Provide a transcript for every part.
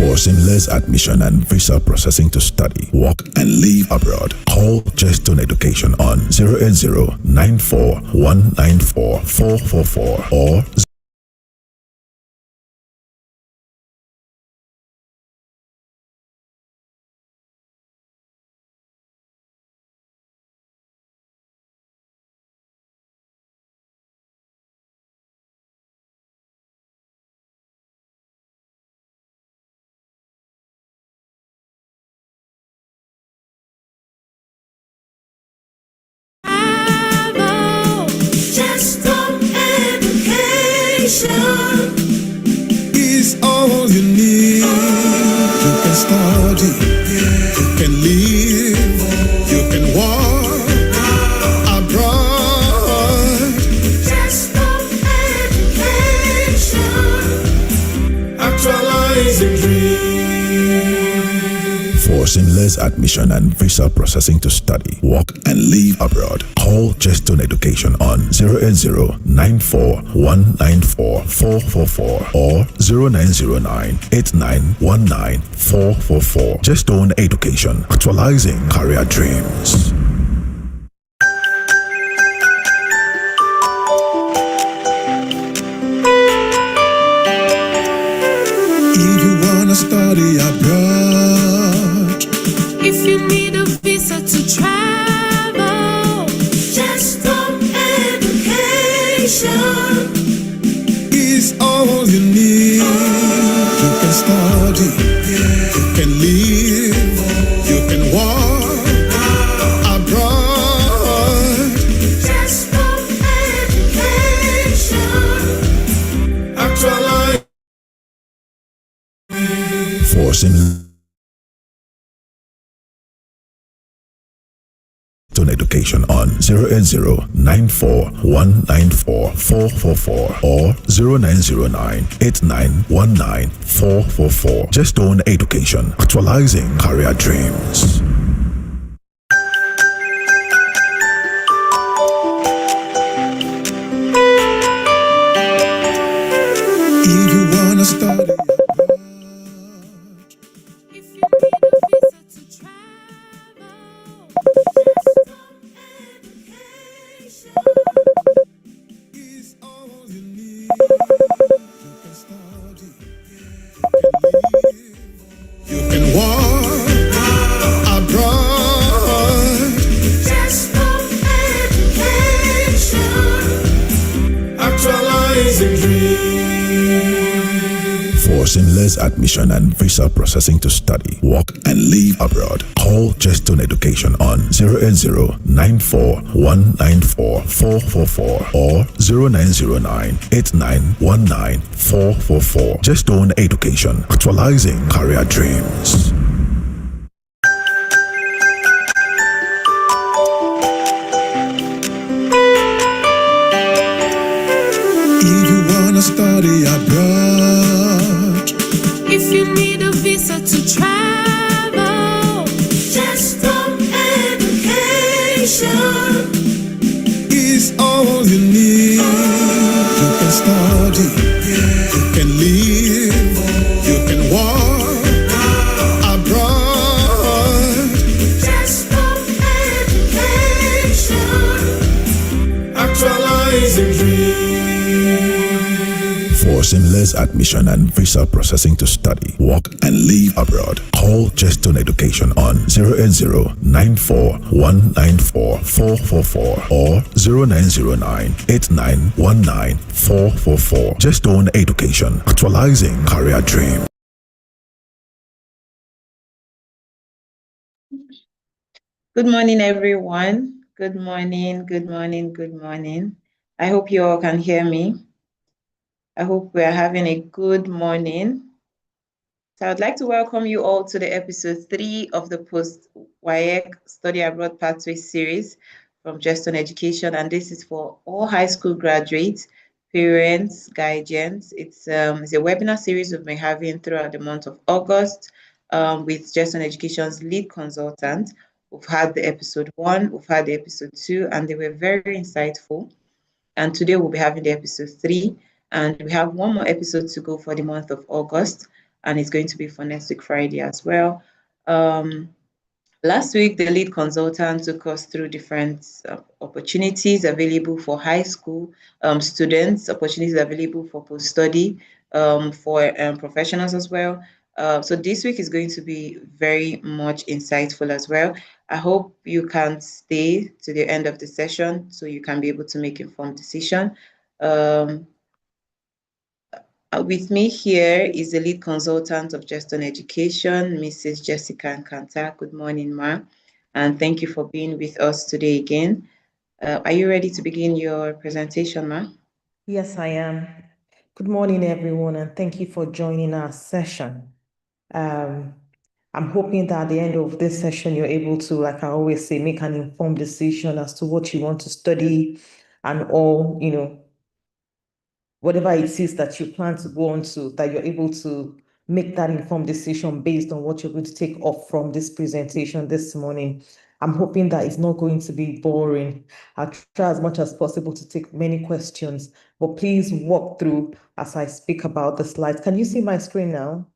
For seamless admission and visa processing to study, work, and live abroad, call Jestone Education on 080-94-194-444 or is all you need. You can study, you can live, you can walk abroad. Jestone Education, actualizing dreams. for seamless admission and visa processing to study, work, and live abroad, call Jestone Education on 080-94-194-444 or 0909-8919-444. Jestone Education, actualizing career dreams. If you wanna study abroad, if you need a visa to travel, Jestone Education is all you need. You can study, you can live, you can walk abroad. Jestone Education, Actualize For seamless Education on 080-94-194-444 or 0909-8919-444. Jestone Education, actualizing career dreams. if you wanna study abroad. if you need a visa to travel, Is all you need. You can study, you can live, you can walk abroad. Jestone Education, Actualizing dreams. For seamless admission and visa processing to study, work, and live abroad, call Jestone Education on 080-94-194-444 or 0909-8919-444. Jestone Education, actualizing career dreams. If you wanna study abroad, if you need a visa to travel, Jestone Education is all you need. You can study, you can live, you can walk abroad. Jestone Education, Actualizing dreams. For seamless admission and visa processing to study, work, and live abroad, call Jestone Education on 080-94-194-444 or 0909-8919-444. Jestone Education, actualizing career dreams. Good morning, everyone. Good morning, good morning, good morning. I hope you all can hear me. I hope we are having a good morning. So I'd like to welcome you all to the episode 3 of the Post-WAEC Study Abroad Pathway series from Jestone Education. And this is for all high school graduates, parents, guardians. It's a webinar series we've been having throughout the month of August with Jestone Education's lead consultant. We've had the episode 1, we've had the episode 2, and they were very insightful. And today we'll be having the episode 3, and we have one more episode to go for the month of August. and it's going to be for next week Friday as well. Last week, the lead consultant took us through different opportunities available for high school students, opportunities available for post-study, for professionals as well. So this week is going to be very much insightful as well. I hope you can stay to the end of the session so you can be able to make informed decision. With me here is the lead consultant of Just on Education, Mrs. Jessica Nkanta. Good morning, ma, and thank you for being with us today again. Are you ready to begin your presentation, ma? Yes, I am. Good morning, everyone, and thank you for joining our session. I'm hoping that at the end of this session, you're able to, like I always say, make an informed decision as to what you want to study and all, whatever it is that you plan to go on to, that you're able to make that informed decision based on what you're going to take off from this presentation this morning. I'm hoping that it's not going to be boring. I'll try as much as possible to take many questions, but please walk through as I speak about the slides. Can you see my screen now?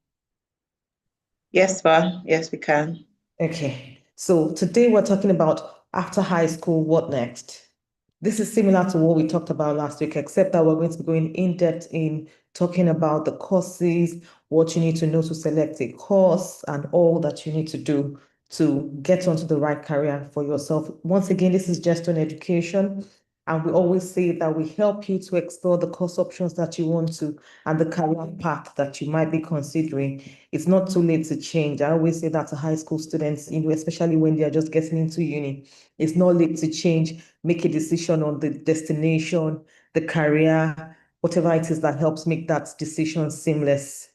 Yes, ma. Yes, we can. Okay, so today we're talking about after high school, what next? This is similar to what we talked about last week, except that we're going to be going in depth in talking about the courses, what you need to know to select a course, and all that you need to do to get onto the right career for yourself. Once again, this is just an education. And we always say that we help you to explore the course options that you want to and the career path that you might be considering. It's not too late to change. I always say that to high school students, especially when they're just getting into uni. It's not late to change, make a decision on the destination, the career, whatever it is that helps make that decision seamless.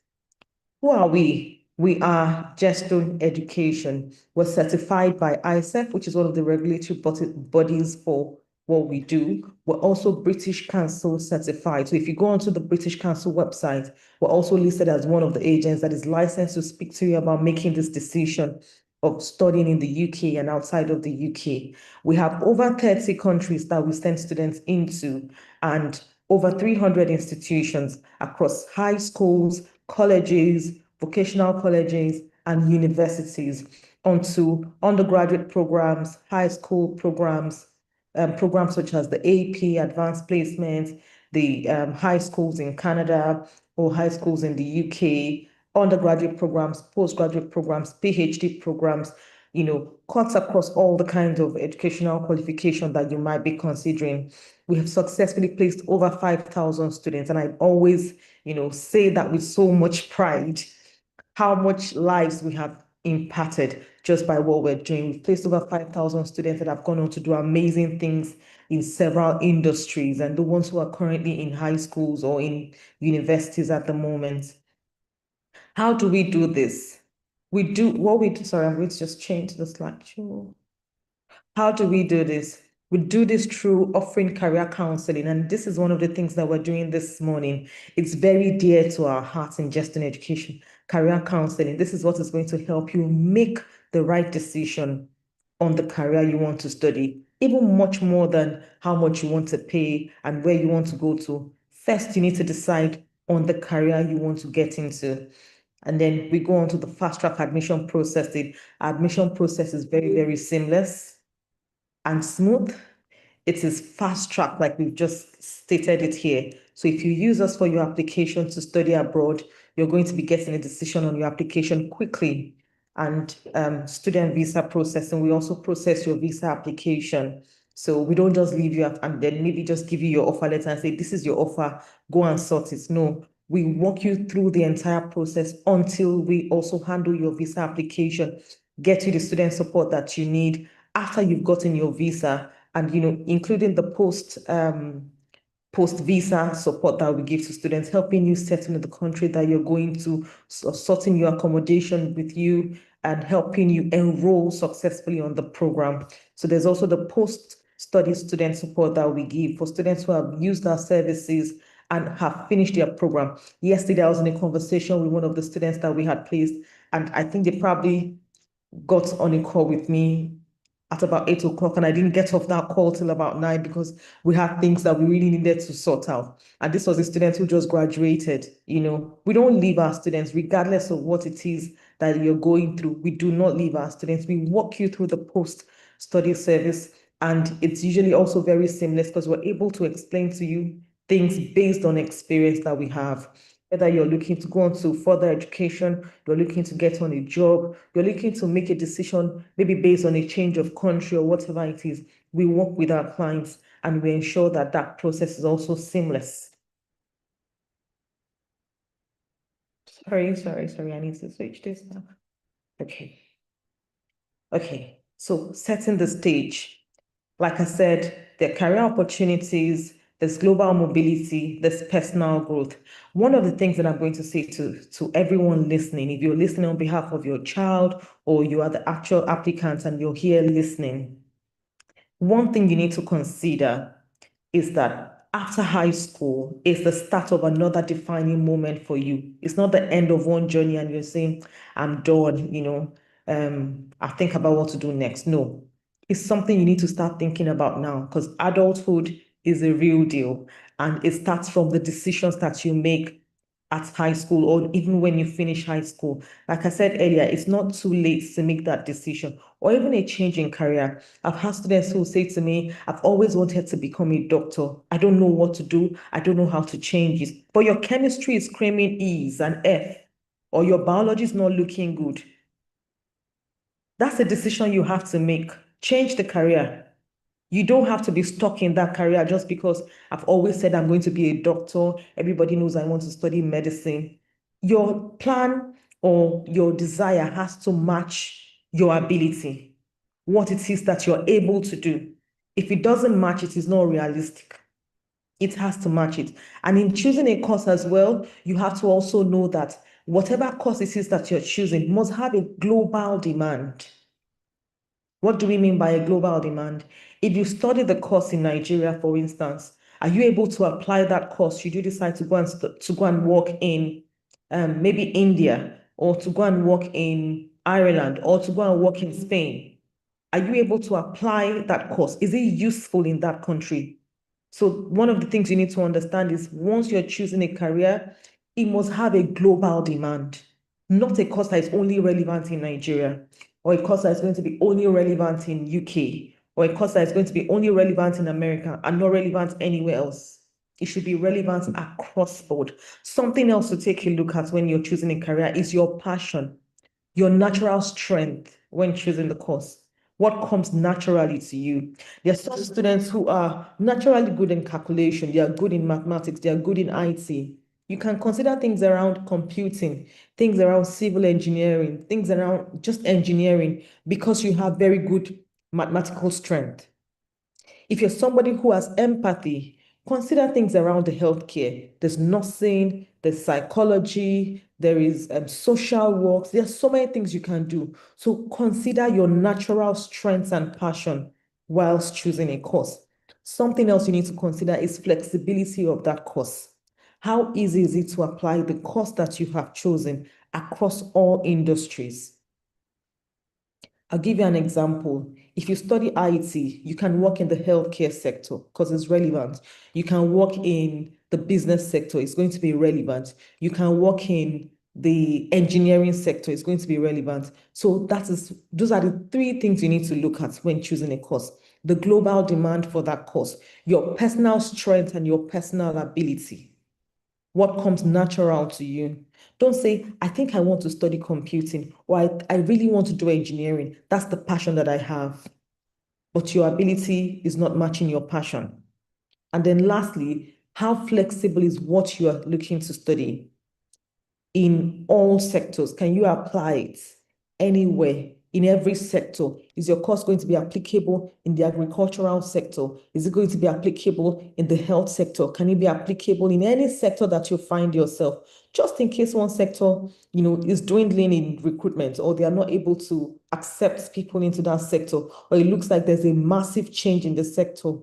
Who are we? We are Jestone Education. We're certified by ISEF, which is one of the regulatory bodies for what we do. We're also British Council certified. So if you go onto the British Council website, we're also listed as one of the agents that is licensed to speak to you about making this decision of studying in the UK and outside of the UK. We have over 30 countries that we send students into and over 300 institutions across high schools, colleges, vocational colleges, and universities onto undergraduate programs, high school programs, programs such as the AP, Advanced Placement, the high schools in Canada or high schools in the UK, undergraduate programs, postgraduate programs, PhD programs, cuts across all the kinds of educational qualification that you might be considering. We have successfully placed over 5,000 students, and I always, say that with so much pride, how much lives we have impacted just by what we're doing. We've placed over 5,000 students that have gone on to do amazing things in several industries, and the ones who are currently in high schools or in universities at the moment. How do we do this? We do what we do. Sorry, I'm going to just change the slide. How do we do this? We do this through offering career counseling, and this is one of the things that we're doing this morning. It's very dear to our hearts in Jestone Education. Career counseling. This is what is going to help you make the right decision on the career you want to study, even much more than how much you want to pay and where you want to go to. First, you need to decide on the career you want to get into. And then we go on to the fast track admission process. The admission process is very, very seamless and smooth. It is fast track, like we've just stated it here. So if you use us for your application to study abroad, you're going to be getting a decision on your application quickly. And student visa processing, we also process your visa application. So we don't just leave you and then maybe just give you your offer letter and say, this is your offer, go and sort it. No, we walk you through the entire process until we also handle your visa application, get you the student support that you need after you've gotten your visa, and including the post visa support that we give to students, helping you settle in the country that you're going to, sorting your accommodation with you, and helping you enroll successfully on the program. So there's also the post-study student support that we give for students who have used our services and have finished their program. Yesterday, I was in a conversation with one of the students that we had placed, and I think they probably got on a call with me at about 8 o'clock, and I didn't get off that call till about 9 because we had things that we really needed to sort out. And this was a student who just graduated. We don't leave our students, regardless of what it is that you're going through. We do not leave our students. We walk you through the post-study service, and it's usually also very seamless because we're able to explain to you things based on experience that we have. Whether you're looking to go on to further education, you're looking to get on a job, you're looking to make a decision, maybe based on a change of country or whatever it is, we work with our clients and we ensure that that process is also seamless. Sorry, I need to switch this now. Okay, so setting the stage. Like I said, there are career opportunities, there's global mobility, there's personal growth. One of the things that I'm going to say to everyone listening, if you're listening on behalf of your child or you are the actual applicant and you're here listening, one thing you need to consider is that after high school is the start of another defining moment for you. It's not the end of one journey and you're saying, I'm done, I think about what to do next. No, it's something you need to start thinking about now because adulthood is a real deal and it starts from the decisions that you make at high school or even when you finish high school. Like I said earlier, it's not too late to make that decision or even a change in career. I've had students who say to me, I've always wanted to become a doctor. I don't know what to do. I don't know how to change it. But your chemistry is screaming E's and F, or your biology is not looking good. That's a decision you have to make. Change the career. You don't have to be stuck in that career just because I've always said I'm going to be a doctor. Everybody knows I want to study medicine. Your plan or your desire has to match your ability, what it is that you're able to do. If it doesn't match, it is not realistic. It has to match it. And in choosing a course as well, you have to also know that whatever course it is that you're choosing must have a global demand. What do we mean by a global demand? If you study the course in Nigeria, for instance, are you able to apply that course should you decide to go and work in maybe India or to go and work in Ireland or to go and work in Spain? Are you able to apply that course? Is it useful in that country? So one of the things you need to understand is once you're choosing a career, it must have a global demand, not a course that is only relevant in Nigeria, or a course that is going to be only relevant in UK, or a course that is going to be only relevant in America and not relevant anywhere else. It should be relevant across board. Something else to take a look at when you're choosing a career is your passion, your natural strength when choosing the course. What comes naturally to you? There are some students who are naturally good in calculation, they are good in mathematics, they are good in IT. You can consider things around computing, things around civil engineering, things around just engineering because you have very good mathematical strength. If you're somebody who has empathy, consider things around the healthcare. There's nursing, there's psychology, there is social work. There's so many things you can do. So consider your natural strengths and passion whilst choosing a course. Something else you need to consider is flexibility of that course. How easy is it to apply the course that you have chosen across all industries? I'll give you an example. If you study IT, you can work in the healthcare sector because it's relevant. You can work in the business sector, it's going to be relevant. You can work in the engineering sector, it's going to be relevant. So those are the three things you need to look at when choosing a course. The global demand for that course, your personal strength and your personal ability. What comes natural to you? Don't say, I think I want to study computing or I really want to do engineering. That's the passion that I have. But your ability is not matching your passion. And then lastly, how flexible is what you are looking to study? In all sectors, can you apply it anywhere, in every sector? Is your course going to be applicable in the agricultural sector? Is it going to be applicable in the health sector? Can it be applicable in any sector that you find yourself? Just in case one sector, is dwindling in recruitment or they are not able to accept people into that sector, or it looks like there's a massive change in the sector.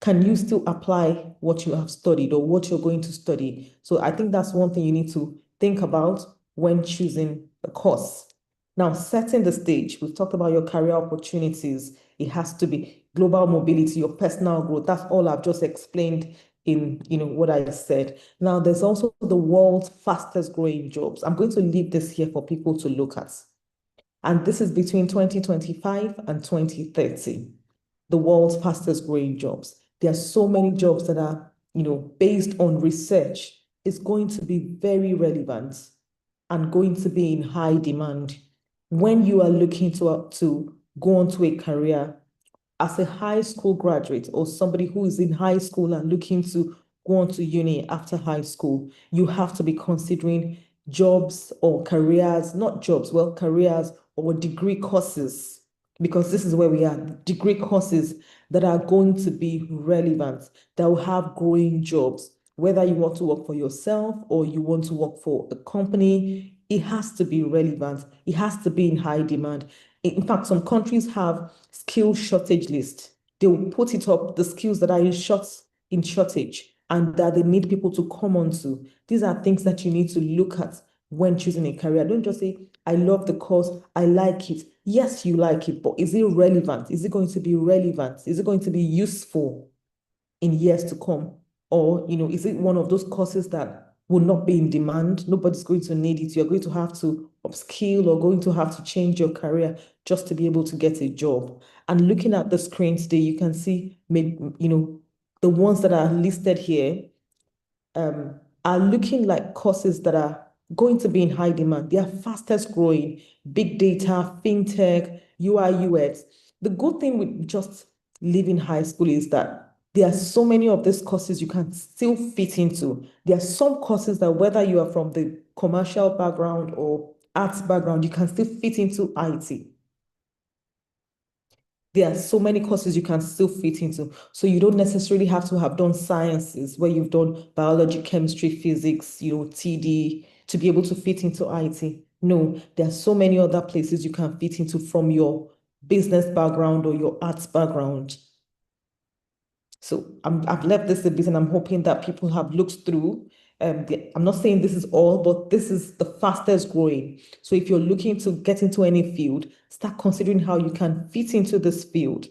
Can you still apply what you have studied or what you're going to study? So I think that's one thing you need to think about when choosing a course. Now, setting the stage, we've talked about your career opportunities. It has to be global mobility, your personal growth. That's all I've just explained in what I said. Now, there's also the world's fastest growing jobs. I'm going to leave this here for people to look at. And this is between 2025 and 2030, the world's fastest growing jobs. There are so many jobs that are, based on research, is going to be very relevant and going to be in high demand. When you are looking to go on to a career as a high school graduate or somebody who is in high school and looking to go on to uni after high school, you have to be considering jobs or careers, not jobs, well, careers or degree courses, because this is where we are, degree courses that are going to be relevant, that will have growing jobs. Whether you want to work for yourself or you want to work for a company, it has to be relevant. It has to be in high demand. In fact, some countries have skill shortage list. They will put it up, the skills that are in shortage and that they need people to come onto. These are things that you need to look at when choosing a career. Don't just say, I love the course, I like it. Yes, you like it, but is it relevant? Is it going to be relevant? Is it going to be useful in years to come? Or, is it one of those courses that will not be in demand? Nobody's going to need it. You're going to have to upskill or going to have to change your career just to be able to get a job. And looking at the screen today, you can see, the ones that are listed here are looking like courses that are going to be in high demand. They are fastest growing, big data, fintech, UI, UX. The good thing with just leaving high school is that there are so many of these courses you can still fit into. There are some courses that whether you are from the commercial background or arts background, you can still fit into IT. There are so many courses you can still fit into. So you don't necessarily have to have done sciences where you've done biology, chemistry, physics, TD to be able to fit into IT. No, there are so many other places you can fit into from your business background or your arts background. So I've left this a bit and I'm hoping that people have looked through. I'm not saying this is all, but this is the fastest growing. So if you're looking to get into any field, start considering how you can fit into this field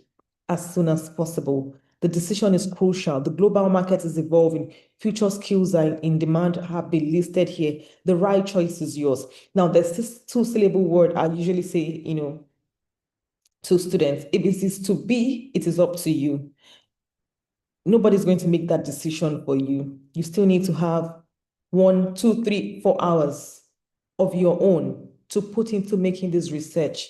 as soon as possible. The decision is crucial. The global market is evolving. Future skills are in demand, have been listed here. The right choice is yours. Now, there's this two-syllable word I usually say, to students. If it is to be, it is up to you. Nobody's going to make that decision for you. You still need to have 1, 2, 3, 4 hours of your own to put into making this research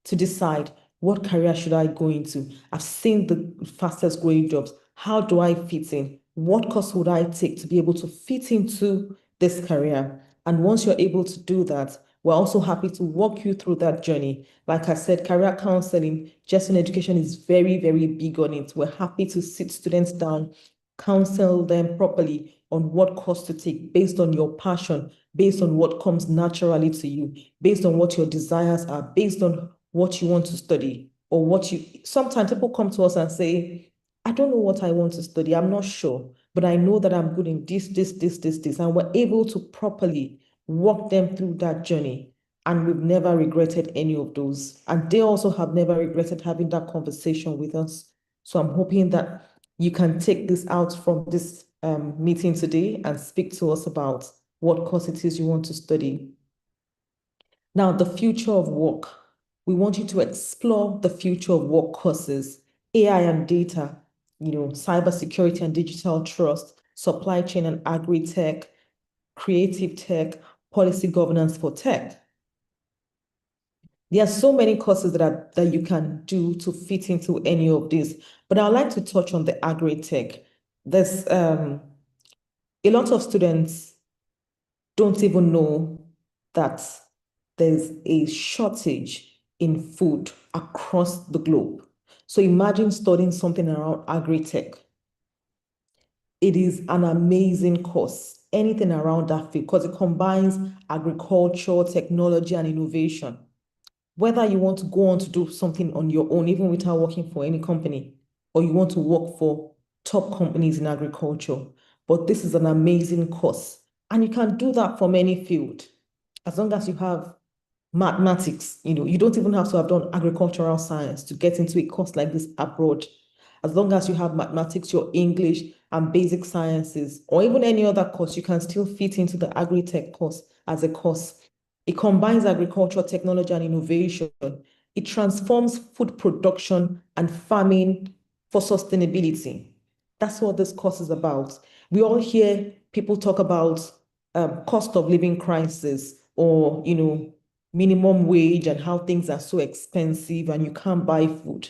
to decide what career should I go into. I've seen the fastest growing jobs. How do I fit in? What course would I take to be able to fit into this career? And once you're able to do that, we're also happy to walk you through that journey. Like I said, career counseling, just in education is very, very big on it. We're happy to sit students down, counsel them properly on what course to take based on your passion, based on what comes naturally to you, based on what your desires are, based on what you want to study or sometimes people come to us and say, I don't know what I want to study. I'm not sure, but I know that I'm good in this. And we're able to properly walk them through that journey. And we've never regretted any of those. And they also have never regretted having that conversation with us. So I'm hoping that you can take this out from this meeting today and speak to us about what course it is you want to study. Now, the future of work. We want you to explore the future of work courses, AI and data, cybersecurity and digital trust, supply chain and agri-tech, creative tech, policy governance for tech. There are so many courses that you can do to fit into any of these, but I'd like to touch on the agri-tech. There's a lot of students don't even know that there's a shortage in food across the globe. So imagine studying something around agri-tech. It is an amazing course, anything around that field, because it combines agriculture, technology, and innovation. Whether you want to go on to do something on your own, even without working for any company, or you want to work for top companies in agriculture, but this is an amazing course. And you can do that from any field, as long as you have mathematics, you don't even have to have done agricultural science to get into a course like this abroad. As long as you have mathematics, your English and basic sciences, or even any other course, you can still fit into the agri-tech course as a course. It combines agriculture, technology, and innovation. It transforms food production and farming for sustainability. That's what this course is about. We all hear people talk about cost of living crisis, or minimum wage, and how things are so expensive and you can't buy food.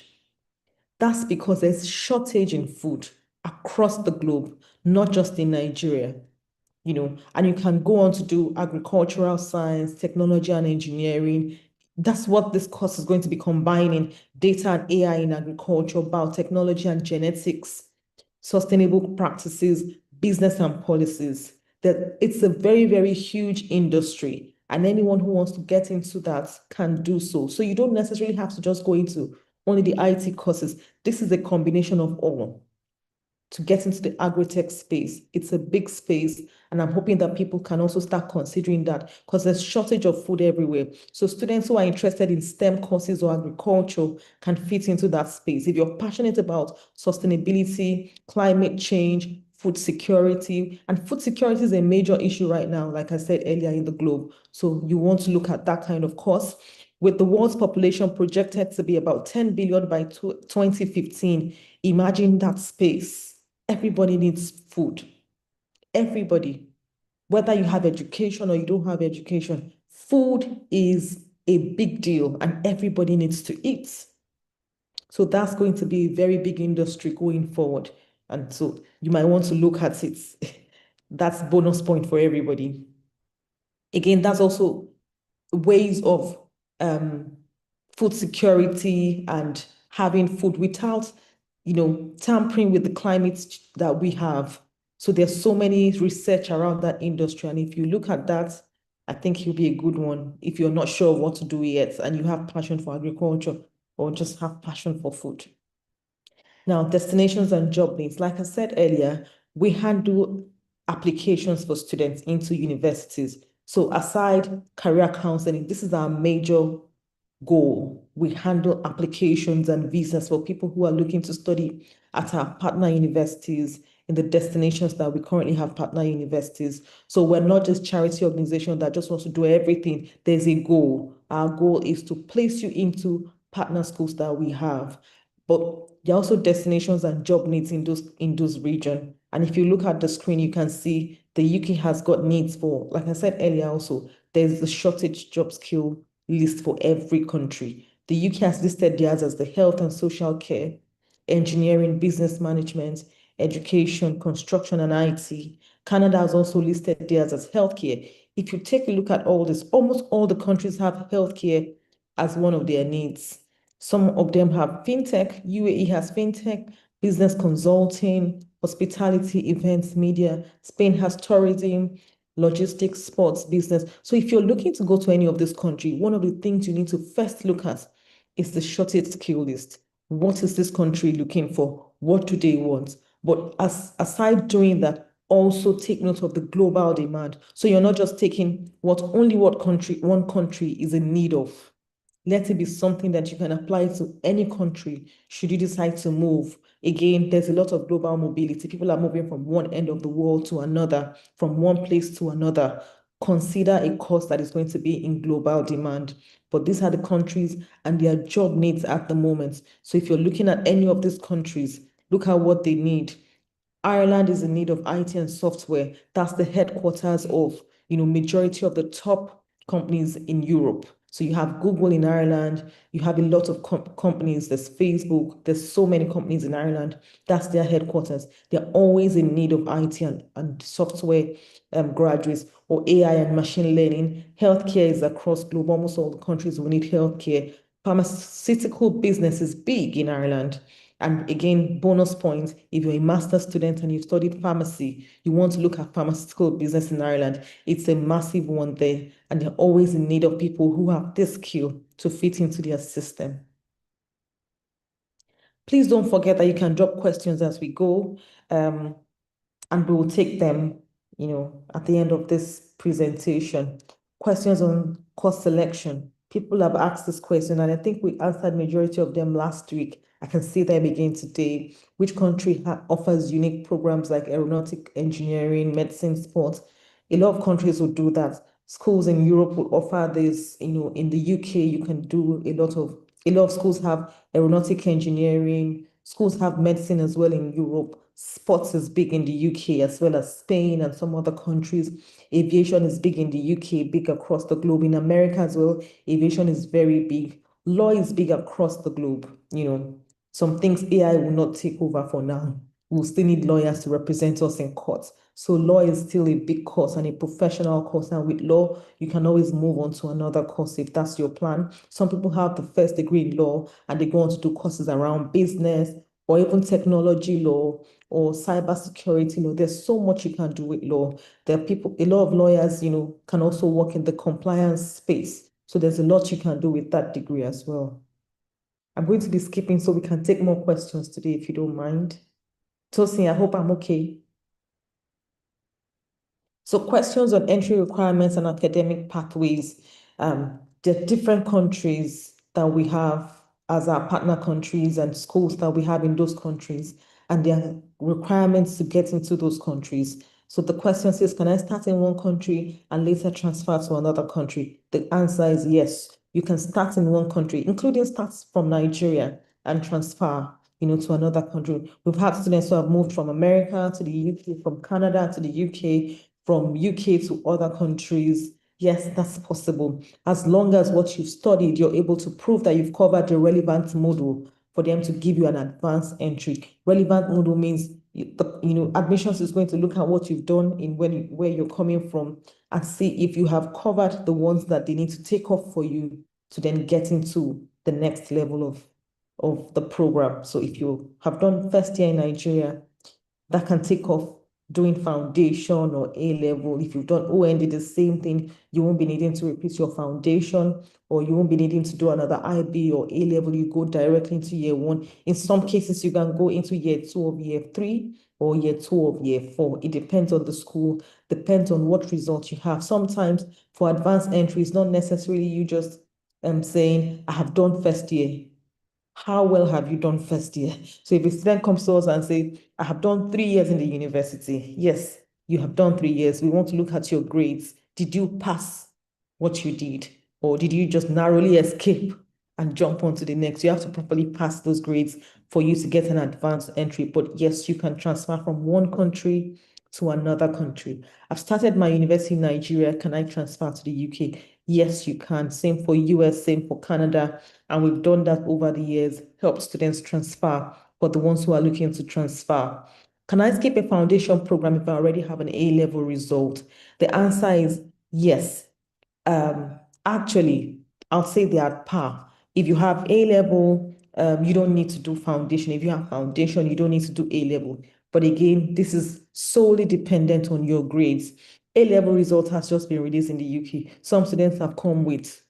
That's because there's shortage in food across the globe, not just in Nigeria. And you can go on to do agricultural science, technology and engineering. That's what this course is going to be combining: data and AI in agriculture, biotechnology and genetics, sustainable practices, business and policies. That it's a very, very huge industry, and anyone who wants to get into that can do so. So you don't necessarily have to just go into only the IT courses. This is a combination of all to get into the agri-tech space. It's a big space, and I'm hoping that people can also start considering that, because there's shortage of food everywhere. So students who are interested in STEM courses or agriculture can fit into that space. If you're passionate about sustainability, climate change, food security, and food security is a major issue right now, like I said earlier, in the globe. So you want to look at that kind of course. With the world's population projected to be about 10 billion by 2015, imagine that space. Everybody needs food. Everybody, whether you have education or you don't have education, food is a big deal and everybody needs to eat. So that's going to be a very big industry going forward. And so you might want to look at it. That's bonus point for everybody. Again, that's also ways of food security and having food without, tampering with the climate that we have. So there's so many research around that industry. And if you look at that, I think it'll be a good one if you're not sure what to do yet and you have passion for agriculture or just have passion for food. Now, destinations and job needs. Like I said earlier, we handle applications for students into universities. So aside career counseling, this is our major goal. We handle applications and visas for people who are looking to study at our partner universities in the destinations that we currently have partner universities. So we're not just charity organization that just wants to do everything. There's a goal. Our goal is to place you into partner schools that we have. But there are also destinations and job needs in those regions. And if you look at the screen, you can see the UK has got needs for, like I said earlier also, there's the shortage job skill list for every country. The UK has listed theirs as the health and social care, engineering, business management, education, construction, and IT. Canada has also listed theirs as healthcare. If you take a look at all this, almost all the countries have healthcare as one of their needs. Some of them have fintech. UAE has fintech, business consulting, hospitality, events, media. Spain has tourism, logistics, sports, business. So if you're looking to go to any of this country, one of the things you need to first look at is the shortage skill list. What is this country looking for? What do they want? But aside doing that, also take note of the global demand. So you're not just taking what one country is in need of. Let it be something that you can apply to any country should you decide to move. Again, there's a lot of global mobility. People are moving from one end of the world to another, from one place to another. Consider a course that is going to be in global demand. But these are the countries and their job needs at the moment. So if you're looking at any of these countries, look at what they need. Ireland is in need of IT and software. That's the headquarters of, majority of the top companies in Europe. So you have Google in Ireland, you have a lot of companies, there's Facebook, there's so many companies in Ireland. That's their headquarters. They're always in need of IT and software graduates, or AI and machine learning. Healthcare is across globe. Almost all the countries will need healthcare. Pharmaceutical business is big in Ireland. And again, bonus points, if you're a master's student and you've studied pharmacy, you want to look at pharmaceutical business in Ireland. It's a massive one there, and they're always in need of people who have this skill to fit into their system. Please don't forget that you can drop questions as we go, and we will take them, at the end of this presentation. Questions on course selection. People have asked this question, and I think we answered majority of them last week. I can see them again today. Which country offers unique programs like aeronautic engineering, medicine, sports? A lot of countries will do that. Schools in Europe will offer this. In the UK, you can do a lot of schools have aeronautic engineering. Schools have medicine as well in Europe. Sports is big in the UK as well as Spain and some other countries. Aviation is big in the UK, big across the globe. In America as well, aviation is very big. Law is big across the globe. Some things AI will not take over for now. We'll still need lawyers to represent us in court. So law is still a big course and a professional course. And with law, you can always move on to another course if that's your plan. Some people have the first degree in law and they go on to do courses around business or even technology law or cybersecurity law. There's so much you can do with law. There are a lot of lawyers, can also work in the compliance space. So there's a lot you can do with that degree as well. I'm going to be skipping so we can take more questions today if you don't mind. Tosin, I hope I'm okay. So questions on entry requirements and academic pathways. The different countries that we have as our partner countries and schools that we have in those countries and their requirements to get into those countries. So the question says, can I start in one country and later transfer to another country? The answer is yes. You can start in one country, including starts from Nigeria and transfer to another country. We've had students who have moved from America to the UK, from Canada to the UK, from UK to other countries. Yes, that's possible. As long as what you've studied, you're able to prove that you've covered the relevant module for them to give you an advanced entry. Relevant module means admissions is going to look at what you've done in where you're coming from and see if you have covered the ones that they need to take off for you to then get into the next level of the program. So if you have done first year in Nigeria, that can take off doing foundation or A-level. If you've done OND, the same thing, you won't be needing to repeat your foundation or you won't be needing to do another IB or A-level. You go directly into year one. In some cases, you can go into year 2 of year 3 or year 2 of year 4. It depends on the school, depends on what results you have. Sometimes for advanced entry, it's not necessarily you just saying, I have done first year. How well have you done first year? So if a student comes to us and say, I have done 3 years in the university. Yes, you have done 3 years. We want to look at your grades. Did you pass what you did? Or did you just narrowly escape and jump on to the next? You have to properly pass those grades for you to get an advanced entry. But yes, you can transfer from one country to another country. I've started my university in Nigeria. Can I transfer to the UK? Yes, you can. Same for US, same for Canada. And we've done that over the years, help students transfer for the ones who are looking to transfer. Can I skip a foundation program if I already have an A-level result? The answer is yes. Actually, I'll say they are at par. If you have A-level, you don't need to do foundation. If you have foundation, you don't need to do A-level. But again, this is solely dependent on your grades. A-level result has just been released in the UK. Some students have come with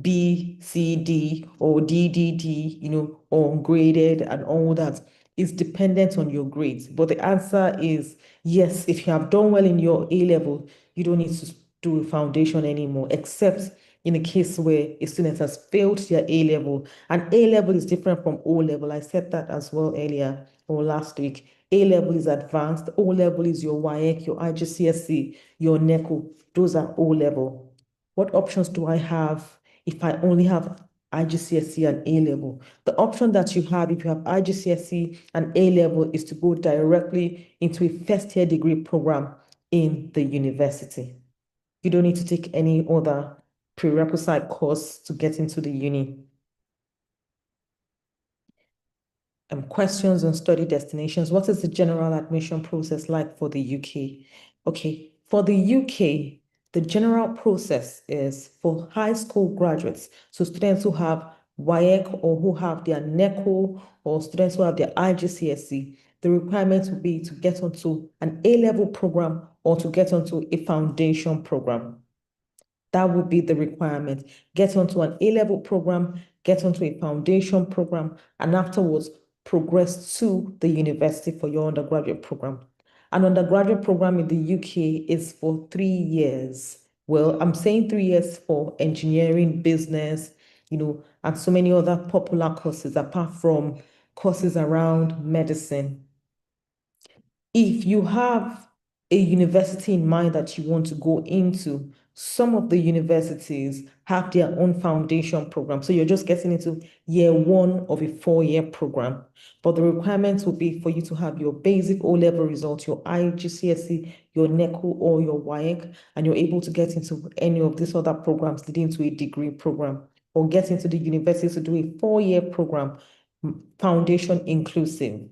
B, C, D, or D, or graded and all that. It's dependent on your grades. But the answer is yes, if you have done well in your A-level, you don't need to do a foundation anymore, except in a case where a student has failed their A-level. And A-level is different from O-level. I said that as well earlier or last week. A-level is advanced. O-level is your WAEC, your IGCSE, your NECO. Those are O-level. What options do I have if I only have IGCSE and A-level? The option that you have if you have IGCSE and A-level is to go directly into a first-year degree program in the university. You don't need to take any other prerequisite course to get into the uni. Questions on study destinations. What is the general admission process like for the UK? Okay, for the UK, the general process is for high school graduates, so students who have WAEC or who have their NECO or students who have their IGCSE, the requirement will be to get onto an A-level program or to get onto a foundation program. That would be the requirement. Get onto an A-level program, get onto a foundation program, and afterwards progress to the university for your undergraduate program. An undergraduate program in the UK is for 3 years. Well, I'm saying 3 years for engineering, business, and so many other popular courses apart from courses around medicine. If you have a university in mind that you want to go into, some of the universities have their own foundation program. So you're just getting into year one of a 4-year program. But the requirements will be for you to have your basic O-level results, your IGCSE, your NECO, or your WAEC, and you're able to get into any of these other programs leading to a degree program, or get into the university to do a 4-year program, foundation inclusive.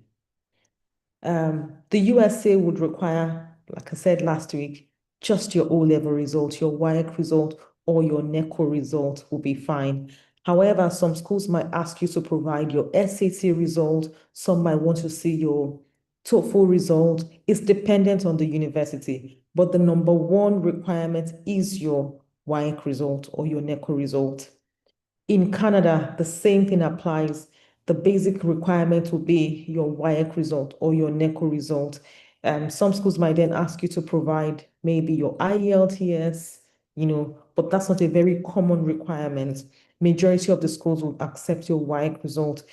The USA would require, like I said last week, just your O-level result, your WAEC result, or your NECO result will be fine. However, some schools might ask you to provide your SAT result. Some might want to see your TOEFL result. It's dependent on the university, but the number one requirement is your WAEC result or your NECO result. In Canada, the same thing applies. The basic requirement will be your WAEC result or your NECO result. Some schools might then ask you to provide maybe your IELTS, but that's not a very common requirement. Majority of the schools will accept your WAEC result.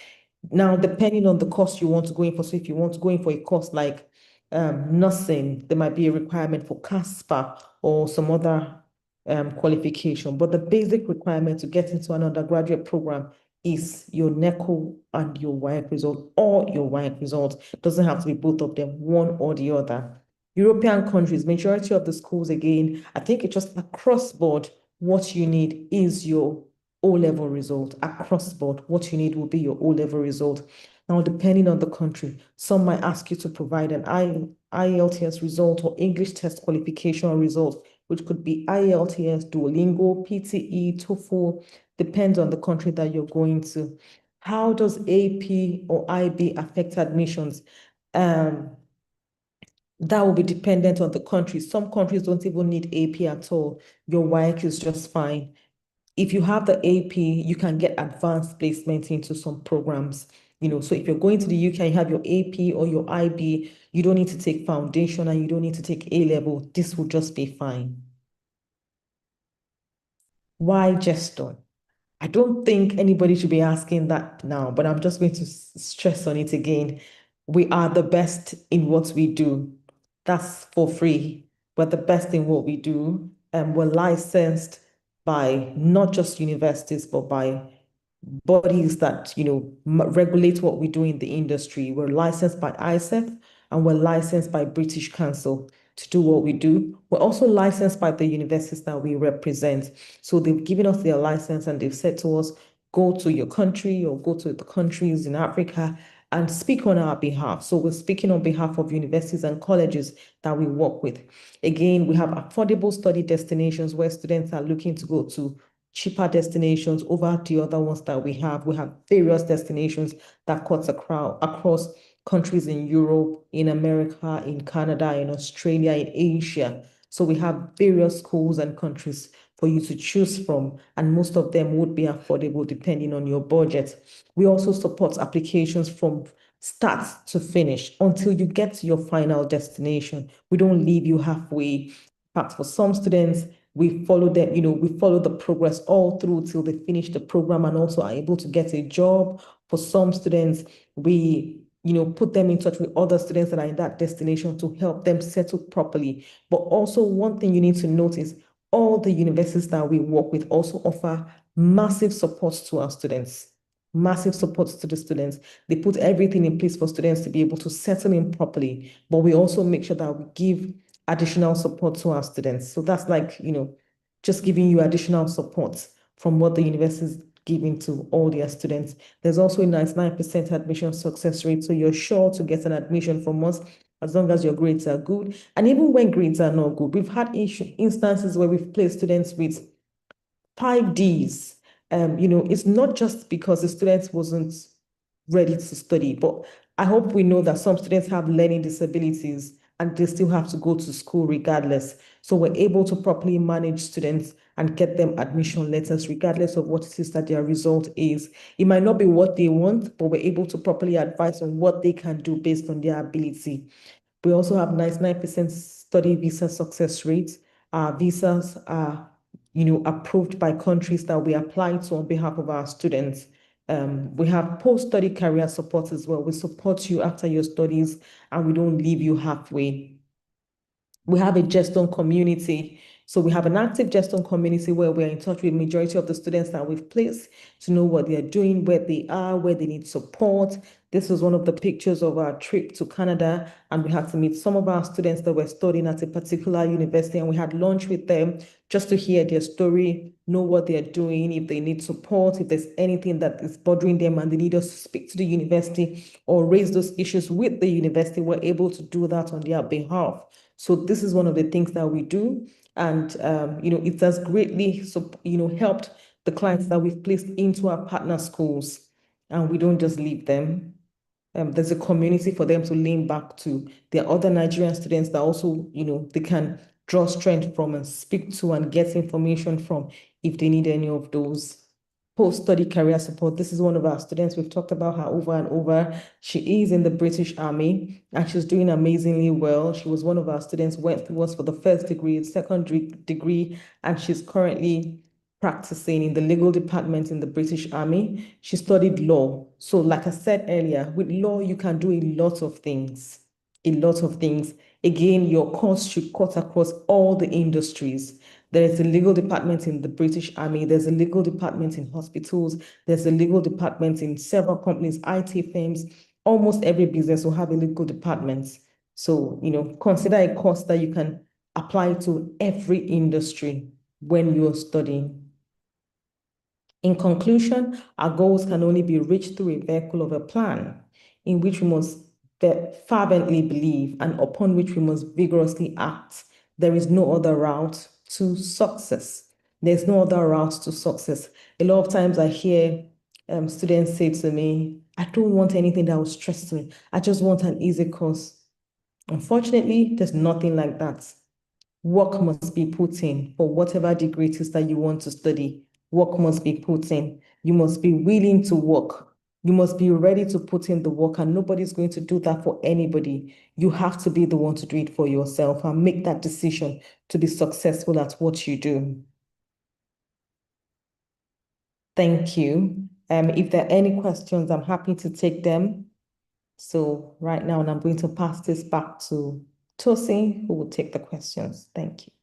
Now, depending on the course you want to go in for, so if you want to go in for a course like nursing, there might be a requirement for CASPA or some other qualification, but the basic requirement to get into an undergraduate program is your NECO and your WAEC result, or your WAEC result. It doesn't have to be both of them, one or the other. European countries, majority of the schools, again, I think it's just across board, what you need is your O-level result. Across board, what you need will be your O-level result. Now, depending on the country, some might ask you to provide an IELTS result or English test qualification result, which could be IELTS, Duolingo, PTE, TOEFL, depends on the country that you're going to. How does AP or IB affect admissions? That will be dependent on the country. Some countries don't even need AP at all. Your WAEC is just fine. If you have the AP, you can get advanced placement into some programs. So if you're going to the UK, you have your AP or your IB, you don't need to take foundation and you don't need to take A-level. This will just be fine. Why gesture? I don't think anybody should be asking that now, but I'm just going to stress on it again. We are the best in what we do. That's for free. We're the best in what we do. And we're licensed by not just universities, but by bodies that, regulate what we do in the industry. We're licensed by ISEF and we're licensed by British Council to do what we do. We're also licensed by the universities that we represent. So they've given us their license and they've said to us, go to your country or go to the countries in Africa and speak on our behalf. So we're speaking on behalf of universities and colleges that we work with. Again, we have affordable study destinations where students are looking to go to cheaper destinations over the other ones that we have. We have various destinations that cuts across countries in Europe, in America, in Canada, in Australia, in Asia. So we have various schools and countries for you to choose from, and most of them would be affordable depending on your budget. We also support applications from start to finish until you get to your final destination. We don't leave you halfway. In fact, for some students, we follow them, we follow the progress all through till they finish the program and also are able to get a job. For some students, we put them in touch with other students that are in that destination to help them settle properly. But also one thing you need to notice, all the universities that we work with also offer massive support to our students. Massive support to the students. They put everything in place for students to be able to settle in properly. But we also make sure that we give additional support to our students. So that's like, just giving you additional support from what the university is giving to all their students. There's also a 99% admission success rate. So you're sure to get an admission from us as long as your grades are good. And even when grades are not good, we've had instances where we've placed students with 5Ds. It's not just because the student wasn't ready to study, but I hope we know that some students have learning disabilities and they still have to go to school regardless. So we're able to properly manage students and get them admission letters regardless of what it is that their result is. It might not be what they want, but we're able to properly advise on what they can do based on their ability. We also have 99% study visa success rate. Our visas are, approved by countries that we apply to on behalf of our students. We have post-study career support as well. We support you after your studies and we don't leave you halfway. We have a Jeston community. So we have an active Jeston community where we're in touch with majority of the students that we've placed to know what they're doing, where they are, where they need support. This was one of the pictures of our trip to Canada, and we had to meet some of our students that were studying at a particular university, and we had lunch with them just to hear their story, know what they're doing, if they need support, if there's anything that is bothering them and they need us to speak to the university or raise those issues with the university. We're able to do that on their behalf. So this is one of the things that we do. And, it has greatly, helped the clients that we've placed into our partner schools, and we don't just leave them. There's a community for them to lean back to. There are other Nigerian students that also, they can draw strength from and speak to and get information from if they need any of those. Post-study career support. This is one of our students. We've talked about her over and over. She is in the British Army and she's doing amazingly well. She was one of our students, went through us for the first degree, second degree, and she's currently practicing in the legal department in the British Army. She studied law. So like I said earlier, with law, you can do a lot of things. A lot of things. Again, your course should cut across all the industries. There is a legal department in the British Army. There's a legal department in hospitals. There's a legal department in several companies, IT firms. Almost every business will have a legal department. So, consider a course that you can apply to every industry when you're studying. In conclusion, our goals can only be reached through a vehicle of a plan in which we must fervently believe and upon which we must vigorously act. There is no other route to success. There's no other route to success. A lot of times I hear students say to me, I don't want anything that will stress me. I just want an easy course. Unfortunately, there's nothing like that. Work must be put in for whatever degree it is that you want to study. Work must be put in. You must be willing to work. You must be ready to put in the work, and nobody's going to do that for anybody. You have to be the one to do it for yourself and make that decision to be successful at what you do. Thank you. If there are any questions, I'm happy to take them. So right now, I'm going to pass this back to Tosin, who will take the questions. Thank you.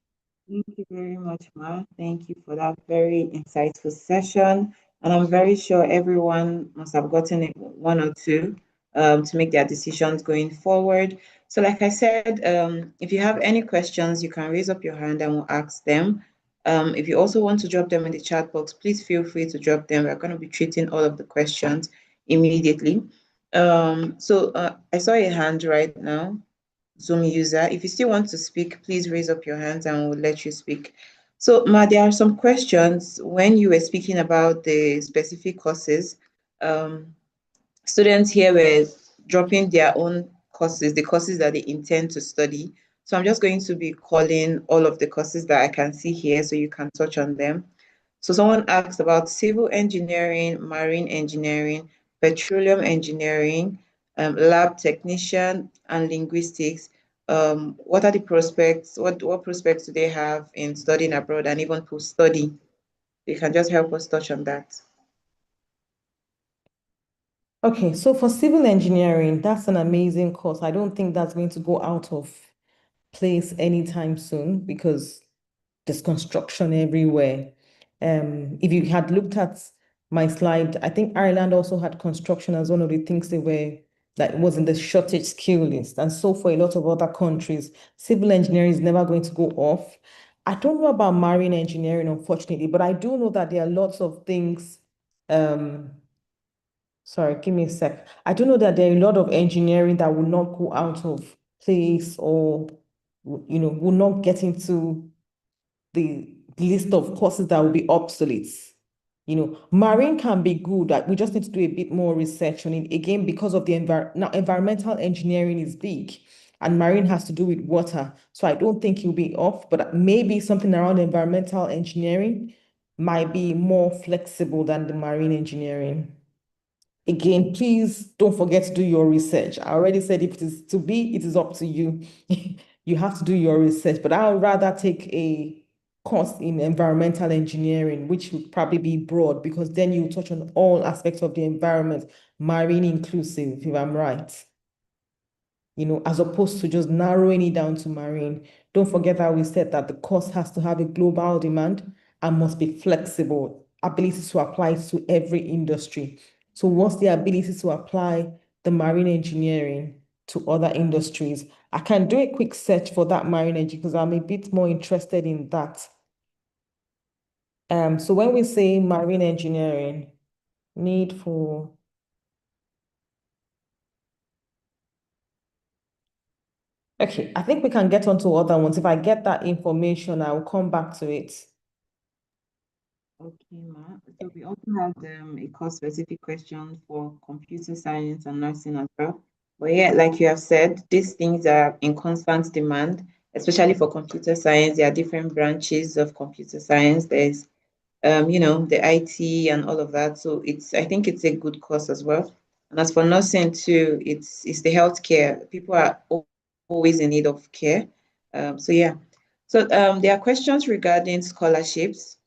Thank you very much, Ma. Thank you for that very insightful session. And I'm very sure everyone must have gotten one or two to make their decisions going forward. So like I said, if you have any questions, you can raise up your hand and we'll ask them. If you also want to drop them in the chat box, please feel free to drop them. We're going to be treating all of the questions immediately. I saw a hand right now. Zoom user. If you still want to speak, please raise up your hands and we'll let you speak. So, Ma, there are some questions when you were speaking about the specific courses. Students here were dropping their own courses, the courses that they intend to study. So I'm just going to be calling all of the courses that I can see here so you can touch on them. So someone asked about civil engineering, marine engineering, petroleum engineering, lab technician, and linguistics. What are the prospects? What prospects do they have in studying abroad and even post-study? You can just help us touch on that. Okay, so for civil engineering, that's an amazing course. I don't think that's going to go out of place anytime soon because there's construction everywhere. If you had looked at my slide, I think Ireland also had construction as one of the things that was in the shortage skill list. And so for a lot of other countries, civil engineering is never going to go off. I don't know about marine engineering, unfortunately, but I do know that there are lots of things. Sorry, give me a sec. I do know that there are a lot of engineering that will not go out of place or, will not get into the list of courses that will be obsolete. Marine can be good. We just need to do a bit more research on it. Again, because of now environmental engineering is big and marine has to do with water. So I don't think you'll be off, but maybe something around environmental engineering might be more flexible than the marine engineering. Again, please don't forget to do your research. I already said if it is to be, it is up to you. you have to do your research. But I would rather take a course in environmental engineering, which would probably be broad because then you touch on all aspects of the environment, marine inclusive, if I'm right. As opposed to just narrowing it down to marine. Don't forget that we said that the course has to have a global demand and must be flexible, ability to apply to every industry. So what's the ability to apply the marine engineering to other industries? I can do a quick search for that marine engineering because I'm a bit more interested in that. So when we say marine engineering, need for okay, I think we can get onto other ones. If I get that information, I will come back to it. Okay, Ma. So we also have a course-specific question for computer science and nursing as well. But yeah, like you have said, these things are in constant demand, especially for computer science. There are different branches of computer science. There's the IT and all of that. So I think it's a good course as well. And as for nursing too, it's the healthcare. People are always in need of care. So yeah. So there are questions regarding scholarships.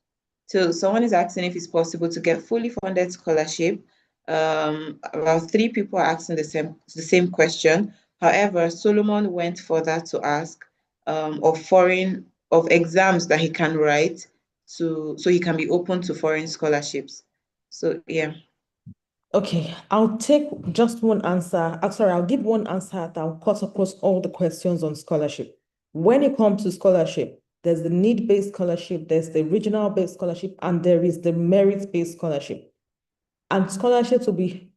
So someone is asking if it's possible to get fully funded scholarship. About three people are asking the same question. However, Solomon went further to ask of exams that he can write so he can be open to foreign scholarships. So yeah. Okay, I'll take just one answer. I'm sorry, I'll give one answer that will cut across all the questions on scholarship. When it comes to scholarship, there's the need-based scholarship, there's the regional-based scholarship, and there is the merit-based scholarship. And scholarships will be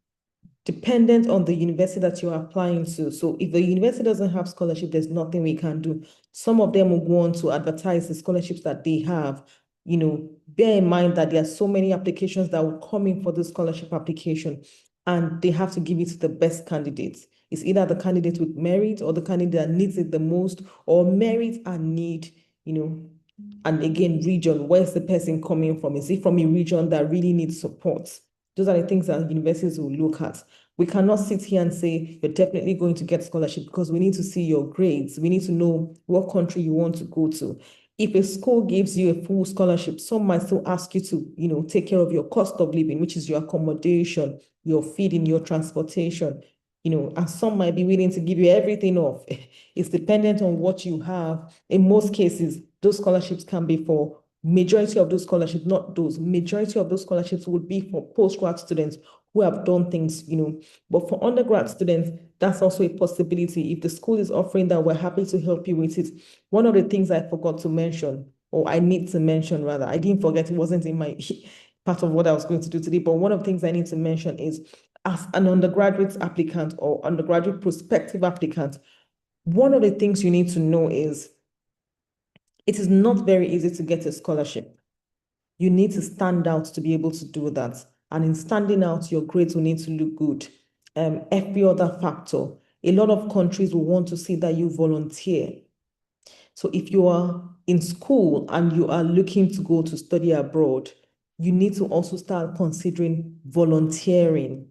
dependent on the university that you're applying to. So if the university doesn't have scholarship, there's nothing we can do. Some of them will go on to advertise the scholarships that they have. Bear in mind that there are so many applications that will come in for the scholarship application, and they have to give it to the best candidates. It's either the candidate with merit or the candidate that needs it the most, or merit and need, and again, region, where's the person coming from? Is it from a region that really needs support? Those are the things that universities will look at. We cannot sit here and say you're definitely going to get scholarship because we need to see your grades. We need to know what country you want to go to. If a school gives you a full scholarship, some might still ask you to, take care of your cost of living, which is your accommodation, your feeding, your transportation, and some might be willing to give you everything off. It's dependent on what you have. In most cases, those scholarships can be for majority of those scholarships, not those, majority of those scholarships would be for postgrad students who have done things, but for undergrad students, that's also a possibility. If the school is offering that, we're happy to help you with it. One of the things I forgot to mention, or I need to mention rather, I didn't forget, it wasn't in my part of what I was going to do today, but one of the things I need to mention is as an undergraduate applicant or undergraduate prospective applicant, one of the things you need to know is it is not very easy to get a scholarship. You need to stand out to be able to do that. And in standing out, your grades will need to look good. Every other factor, a lot of countries will want to see that you volunteer. So if you are in school and you are looking to go to study abroad, you need to also start considering volunteering,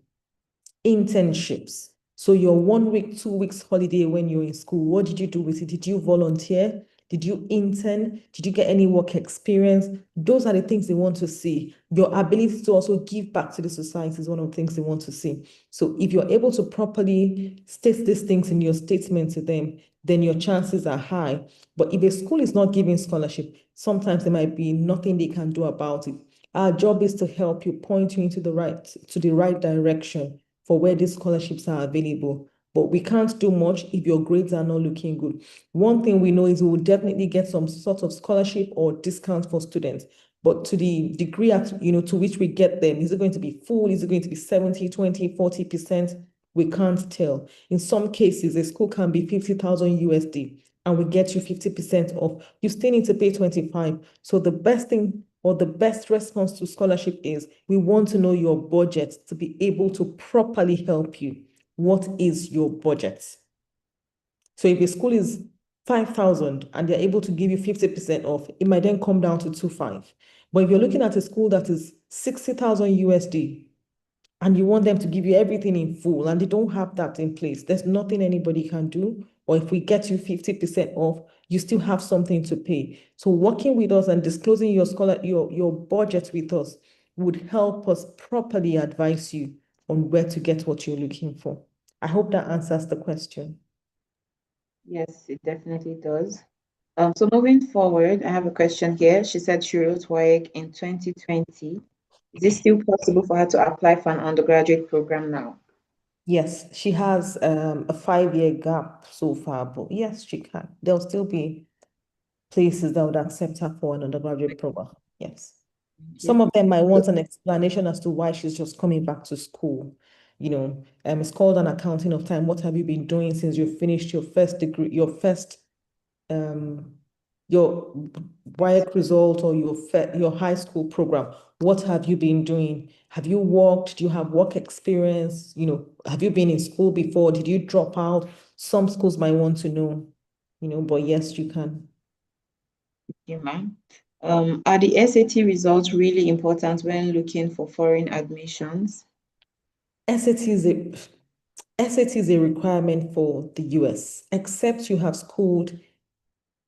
internships. So your 1 week, 2 weeks holiday when you're in school, what did you do with it? Did you volunteer? Did you intern? Did you get any work experience? Those are the things they want to see. Your ability to also give back to the society is one of the things they want to see. So if you're able to properly state these things in your statement to them, then your chances are high. But if a school is not giving scholarship, sometimes there might be nothing they can do about it. Our job is to help you, point you into the right direction for where these scholarships are available. But we can't do much if your grades are not looking good. One thing we know is we will definitely get some sort of scholarship or discount for students. But to the degree to which we get them, is it going to be full? Is it going to be 70, 20, 40%? We can't tell. In some cases, a school can be 50,000 USD and we get you 50% off. You still need to pay 25. So the best thing or the best response to scholarship is we want to know your budget to be able to properly help you. What is your budget? So if a school is 5,000 and they're able to give you 50% off, it might then come down to 25. But if you're looking at a school that is 60,000 USD and you want them to give you everything in full and they don't have that in place, there's nothing anybody can do or if we get you 50% off, you still have something to pay. So working with us and disclosing your budget with us would help us properly advise you on where to get what you're looking for. I hope that answers the question. Yes, it definitely does. So moving forward, I have a question here. She said she wrote WAEC in 2020. Is it still possible for her to apply for an undergraduate program now? Yes, she has a 5-year gap so far, but yes, she can. There'll still be places that would accept her for an undergraduate program. Yes. Thank Some you. of them might want an explanation as to why she's just coming back to school. It's called an accounting of time. What have you been doing since you finished your first degree, your WAEC result or your high school program? What have you been doing? Have you worked? Do you have work experience? Have you been in school before? Did you drop out? Some schools might want to know, but yes, you can. Thank you, ma'am. Are the SAT results really important when looking for foreign admissions? SAT is a requirement for the US, except you have schooled,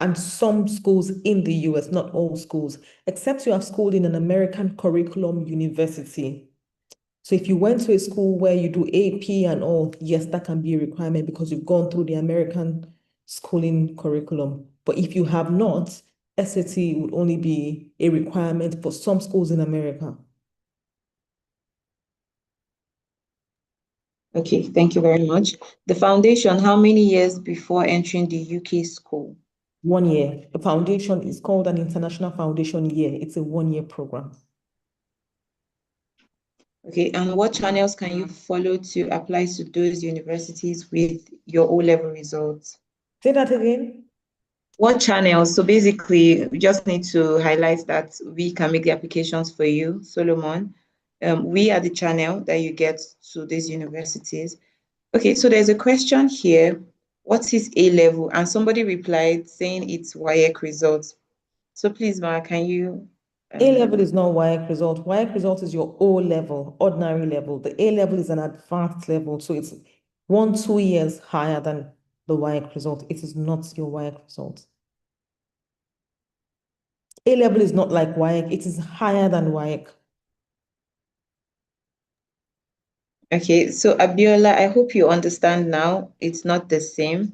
and some schools in the US, not all schools, except you have schooled in an American curriculum university. So if you went to a school where you do AP and all, yes, that can be a requirement because you've gone through the American schooling curriculum. But if you have not, SAT would only be a requirement for some schools in America. Okay, thank you very much. The foundation, how many years before entering the UK school? 1 year. The foundation is called an International Foundation Year. It's a 1-year program. Okay, and what channels can you follow to apply to those universities with your O-level results? Say that again. What channels? So basically, we just need to highlight that we can make the applications for you, Solomon. We are the channel that you get to these universities. Okay, so there's a question here. What's his A-level? And somebody replied saying it's WAEC results. So please, Ma, can you? A-level is not WAEC result. WAEC result is your O level, ordinary level. The A-level is an advanced level. So it's 2 years higher than the WAEC result. It is not your WAEC result. A-level is not like WAEC. It is higher than WAEC. Okay, so Abiola, I hope you understand now. It's not the same,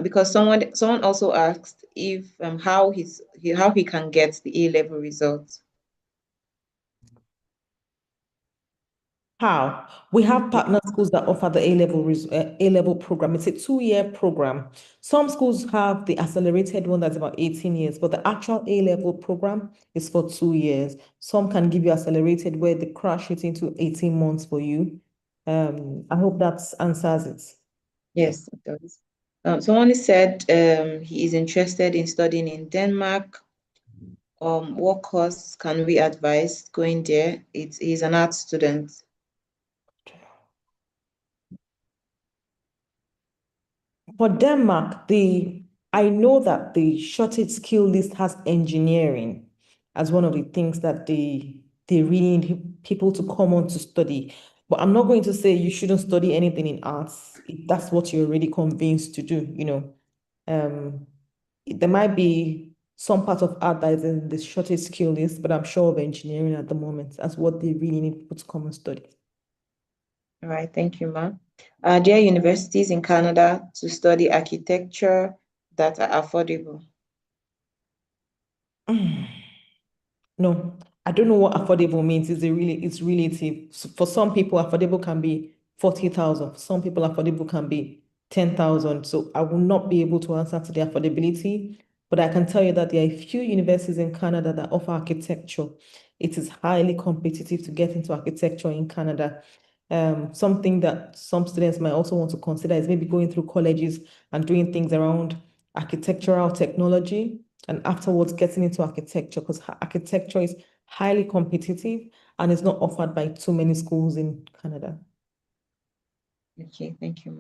because someone also asked if how he can get the A-level results. How? We have partner schools that offer the A-level program. It's a 2-year program. Some schools have the accelerated one that's about 18 years, but the actual A-level program is for 2 years. Some can give you accelerated where they crash it into 18 months for you. I hope that answers it. Yes, it does. Someone said he is interested in studying in Denmark. What course can we advise going there? He's an art student. For Denmark, I know that the shortage skill list has engineering as one of the things that they really need people to come on to study. But I'm not going to say you shouldn't study anything in arts if that's what you're already convinced to do, There might be some part of art that is in the shortage skill list, but I'm sure of engineering at the moment. That's what they really need people to come and study. All right, thank you, ma'am. Are there universities in Canada to study architecture that are affordable? No, I don't know what affordable means. It's relative. So for some people, affordable can be 40,000. For some people, affordable can be 10,000. So I will not be able to answer to the affordability, but I can tell you that there are a few universities in Canada that offer architecture. It is highly competitive to get into architecture in Canada. Something that some students might also want to consider is maybe going through colleges and doing things around architectural technology and afterwards getting into architecture, because architecture is highly competitive and is not offered by too many schools in Canada. Okay, thank you,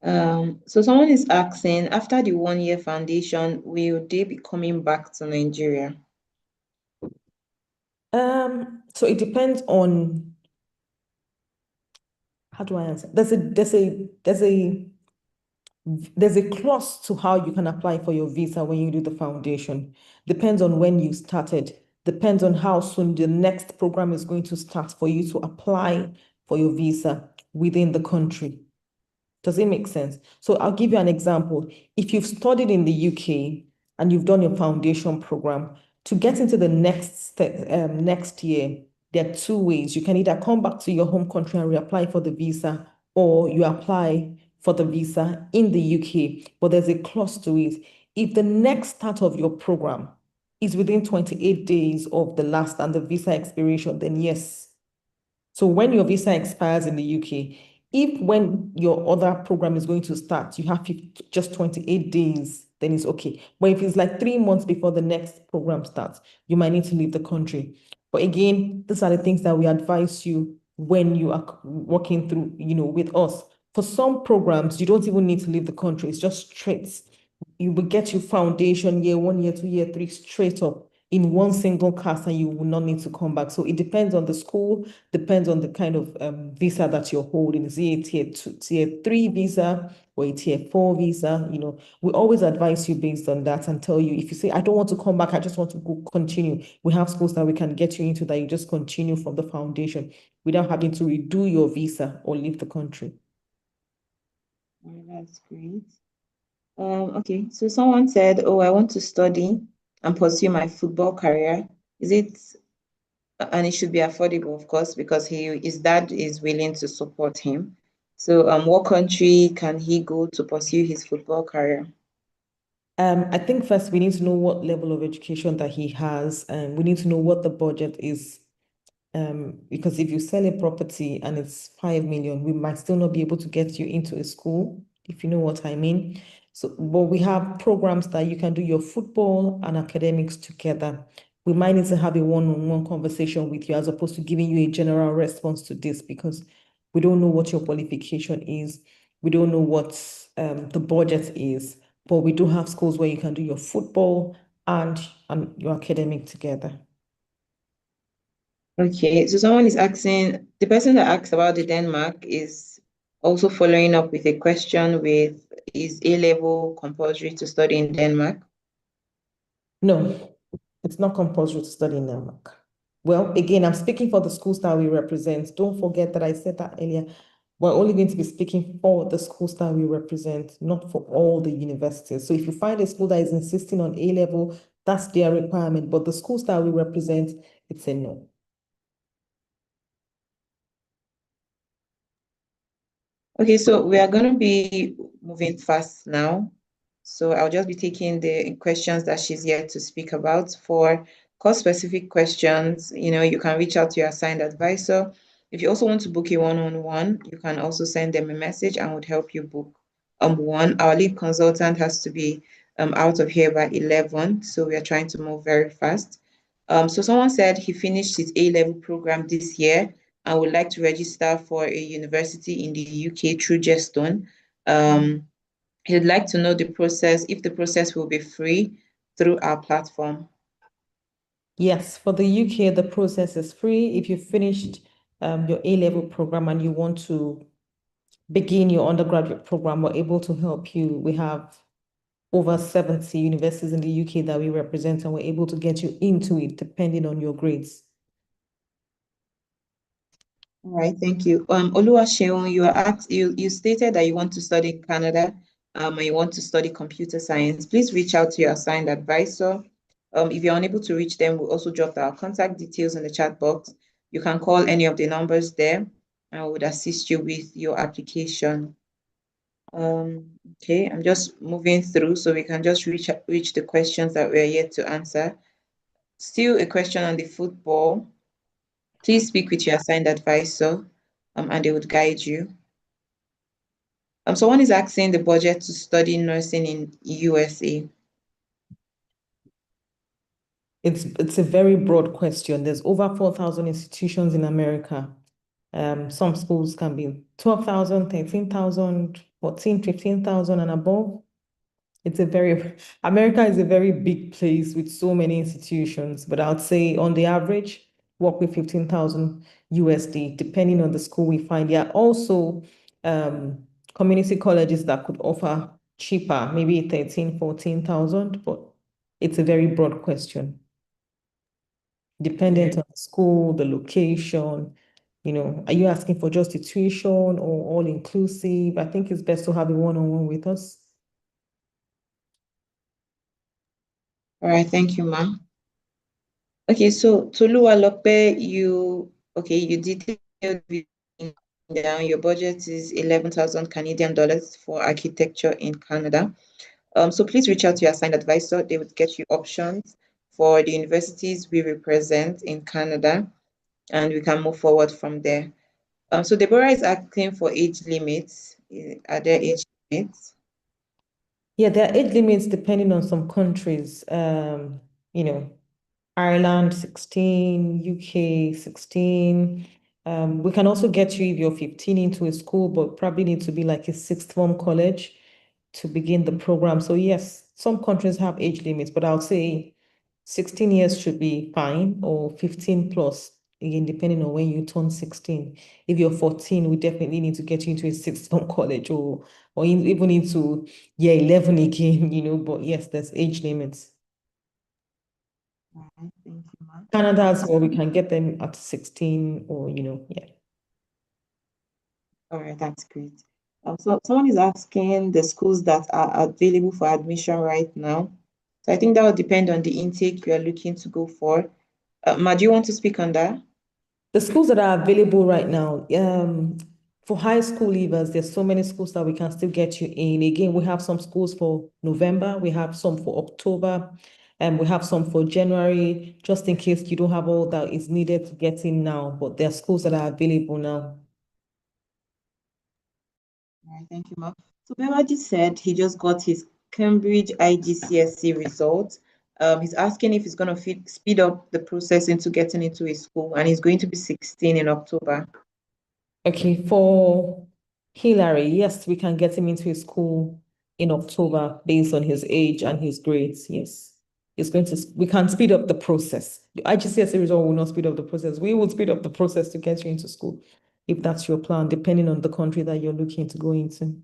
ma'am. So someone is asking, after the 1-year foundation, will they be coming back to Nigeria? So it depends on, how do I answer? There's a There's a clause to how you can apply for your visa when you do the foundation. Depends on when you started, depends on how soon the next program is going to start for you to apply for your visa within the country. Does it make sense? So I'll give you an example. If you've studied in the UK and you've done your foundation program, to get into the next year, there are two ways. You can either come back to your home country and reapply for the visa, or you apply for the visa in the UK. But there's a clause to it. If the next start of your program is within 28 days of the last and the visa expiration, then yes. So when your visa expires in the UK, if when your other program is going to start, you have just 28 days, then it's okay. But if it's like 3 months before the next program starts, you might need to leave the country. But again, these are the things that we advise you when you are working through, with us. For some programs, you don't even need to leave the country. It's just straight. You will get your foundation year 1, year 2, year 3 straight up in one single class, and you will not need to come back. So it depends on the school, depends on the kind of visa that you're holding. Is it a tier 3 visa or a tier 4 visa? We always advise you based on that and tell you, if you say, I don't want to come back, I just want to go continue. We have schools that we can get you into that you just continue from the foundation without having to redo your visa or leave the country. That's great. Okay, so someone said, oh, I want to study and pursue my football career. Is it, and it should be affordable, of course, because his dad is willing to support him. So what country can he go to pursue his football career? I think first we need to know what level of education that he has, and we need to know what the budget is. Because if you sell a property and it's 5 million, we might still not be able to get you into a school, if you know what I mean. So, but we have programs that you can do your football and academics together. We might need to have a one-on-one conversation with you as opposed to giving you a general response to this, because we don't know what your qualification is. We don't know what the budget is, but we do have schools where you can do your football and your academic together. Okay, so someone is asking, the person that asked about the Denmark is also following up with a question with, is A-level compulsory to study in Denmark? No, it's not compulsory to study in Denmark. Well, again, I'm speaking for the schools that we represent. Don't forget that I said that earlier. We're only going to be speaking for the schools that we represent, not for all the universities. So if you find a school that is insisting on A-level, that's their requirement. But the schools that we represent, it's a no. Okay, so we are going to be moving fast now. So I'll just be taking the questions that she's yet to speak about. For course-specific questions, you can reach out to your assigned advisor. If you also want to book a one-on-one, you can also send them a message and would help you book one. Our lead consultant has to be out of here by 11, so we are trying to move very fast. So someone said he finished his A-level program this year and would like to register for a university in the UK through Jestone. He'd like to know the process, if the process will be free through our platform. Yes, for the UK, the process is free. If you finished your A-level program and you want to begin your undergraduate program, we're able to help you. We have over 70 universities in the UK that we represent, and we're able to get you into it depending on your grades. All right, thank you. Oluwaseun, you stated that you want to study in Canada, and you want to study computer science. Please reach out to your assigned advisor. If you're unable to reach them, we'll also drop our contact details in the chat box. You can call any of the numbers there, and we would assist you with your application. Okay, I'm just moving through so we can just reach the questions that we're yet to answer. Still a question on the football. Please speak with your assigned advisor, and they would guide you. Someone is asking the budget to study nursing in USA. It's a very broad question. There's over 4,000 institutions in America. Some schools can be 12,000, 13,000, 14, 15,000 and above. America is a very big place with so many institutions, but I would say on the average, work with 15,000 USD, depending on the school we find. There are also community colleges that could offer cheaper, maybe 13, 14,000, but it's a very broad question. Dependent on the school, the location, are you asking for just the tuition or all inclusive? I think it's best to have a one-on-one with us. All right, thank you, ma'am. Okay, so Toluwalope, you detailed down your budget is 11,000 Canadian dollars for architecture in Canada. So please reach out to your assigned advisor. They would get you options for the universities we represent in Canada, and we can move forward from there. So Deborah is asking for age limits. Are there age limits? Yeah, there are age limits depending on some countries. Ireland 16, UK 16. We can also get you if you're 15 into a school, but probably need to be like a sixth form college to begin the program. So yes, some countries have age limits, but I would say 16 years should be fine, or 15 plus, again, depending on when you turn 16. If you're 14, we definitely need to get you into a sixth form college or even into year 11 again, but yes, there's age limits. All right, thank you, ma'am. Canada as well, we can get them at 16 or, yeah. All right, that's great. So someone is asking the schools that are available for admission right now. So I think that will depend on the intake you are looking to go for. Ma, do you want to speak on that? The schools that are available right now, for high school leavers, there's so many schools that we can still get you in. Again, we have some schools for November, we have some for October, and we have some for January, just in case you don't have all that is needed to get in now. But there are schools that are available now. All right, thank you, ma'am. So Bewaji said he just got his Cambridge IGCSE results. He's asking if he's going to speed up the process into getting into his school, and he's going to be 16 in October. Okay, for Hillary, yes, we can get him into a school in October based on his age and his grades. Yes, we can speed up the process. The IGCSE result will not speed up the process. We will speed up the process to get you into school if that's your plan, depending on the country that you're looking to go into.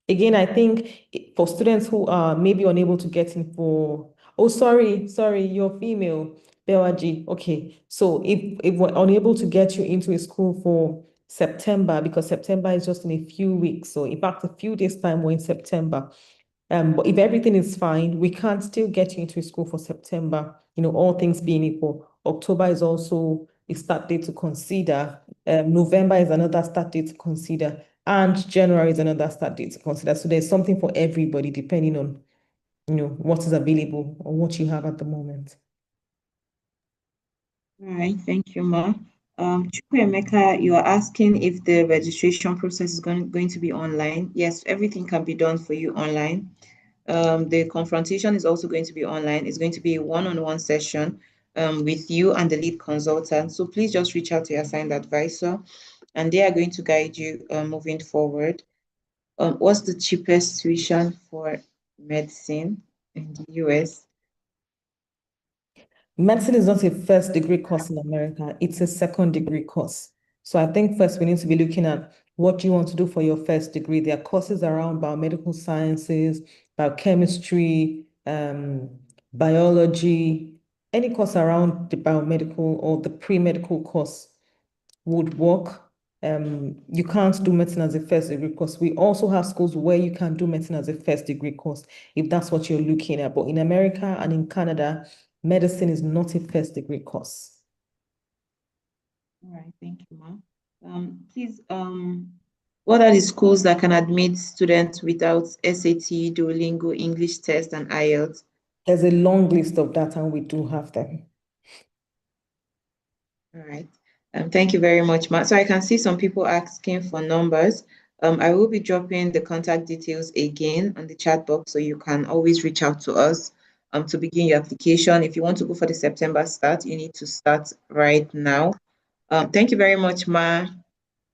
Again, I think for students who are maybe unable to get in for, oh, sorry, you're female, Bewaji. Okay, so if we're unable to get you into a school for September, because September is just in a few weeks, so in fact, a few days time, we're in September. But if everything is fine, we can still get you into a school for September, all things being equal. October is also a start date to consider. November is another start date to consider. And January is another start date to consider. So there's something for everybody, depending on, what is available or what you have at the moment. All right, thank you, Ma. Chukwuemeka, you are asking if the registration process is going to be online. Yes, everything can be done for you online. The confrontation is also going to be online. It's going to be a one-on-one session with you and the lead consultant. So please just reach out to your assigned advisor, and they are going to guide you moving forward. What's the cheapest tuition for medicine in the US? Medicine is not a first degree course in America, it's a second degree course. So I think first we need to be looking at what you want to do for your first degree. There are courses around biomedical sciences, biochemistry, biology, any course around the biomedical or the pre-medical course would work. You can't do medicine as a first degree course. We also have schools where you can do medicine as a first degree course, if that's what you're looking at. But in America and in Canada, medicine is not a first degree course. All right, thank you, ma'am. Please, what are the schools that can admit students without SAT, Duolingo, English test, and IELTS? There's a long list of that, and we do have them. All right. Thank you very much, Matt. So I can see some people asking for numbers. I will be dropping the contact details again on the chat box, so you can always reach out to us to begin your application. If you want to go for the September start, you need to start right now. Thank you very much, Ma.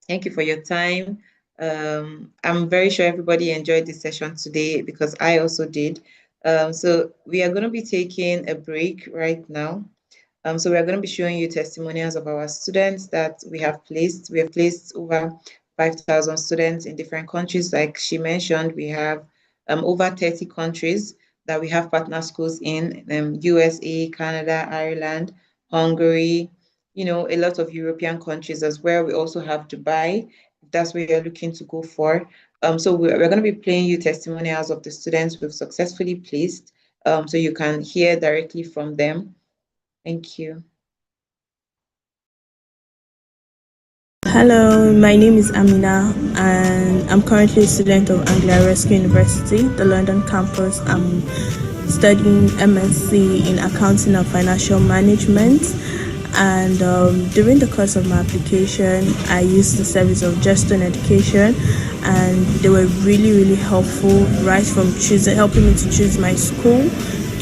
Thank you for your time. I'm very sure everybody enjoyed this session today because I also did. So we are going to be taking a break right now. So we are going to be showing you testimonials of our students that we have placed. We have placed over 5,000 students in different countries. Like she mentioned, we have over 30 countries that we have partner schools in, USA, Canada, Ireland, Hungary, a lot of European countries as well. We also have Dubai, if that's where you're looking to go for. So we're going to be playing you testimonials of the students we've successfully placed, so you can hear directly from them. Thank you. Hello, my name is Amina, and I'm currently a student of Anglia Rescue University, the London campus. I'm studying MSc in Accounting and Financial Management. And during the course of my application, I used the service of Justin Education, and they were really, really helpful, right from helping me to choose my school,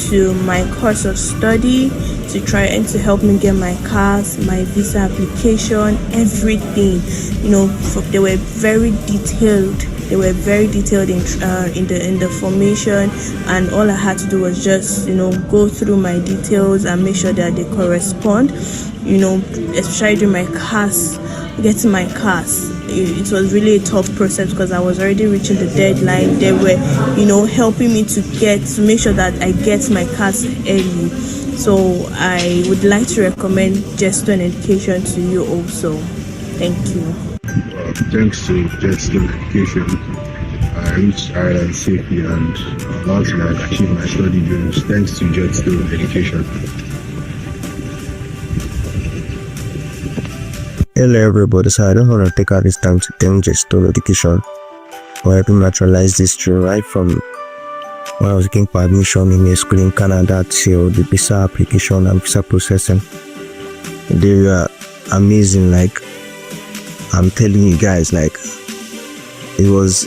to my course of study, to try and to help me get my CAS, my visa application, everything. They were very detailed. They were very detailed in the formation, and all I had to do was just go through my details and make sure that they correspond. Especially during my CAS, getting my CAS. It was really a tough process because I was already reaching the deadline. They were, helping me to make sure that I get my CAS early. So I would like to recommend Jeston Education to you also. Thank you. Thanks to Jetstone Education, I reached Ireland safely and allowed to achieve my study dreams. Thanks to Jetstone Education. Hello everybody, so I don't want to take out this time to thank Jetstone Education for helping me actualize this dream right from when I was looking for admission in a school in Canada till the visa application and visa processing. They were amazing. Like, I'm telling you guys, like, it was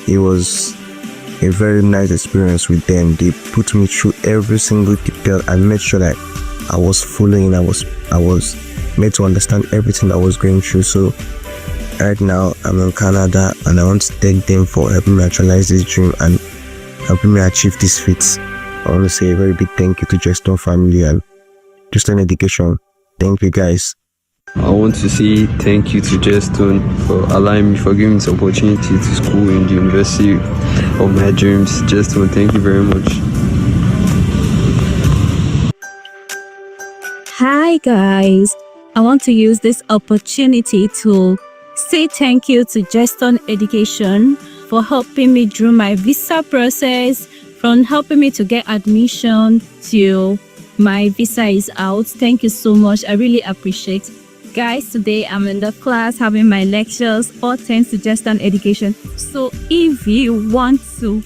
a very nice experience with them. They put me through every single detail and made sure that I was following. I was made to understand everything that I was going through. So right now I'm in Canada, and I want to thank them for helping me actualize this dream and helping me achieve this feat. I want to say a very big thank you to Jeston family and Jeston Education. Thank you guys. I want to say thank you to Jeston for allowing me, for giving me this opportunity to school in the university of my dreams. Jeston, thank you very much. Hi guys, I want to use this opportunity to say thank you to Jeston Education for helping me through my visa process, from helping me to get admission till my visa is out. Thank you so much. I really appreciate it. Guys, today I'm in the class having my lectures, all thanks to Jeston Education. So if you want to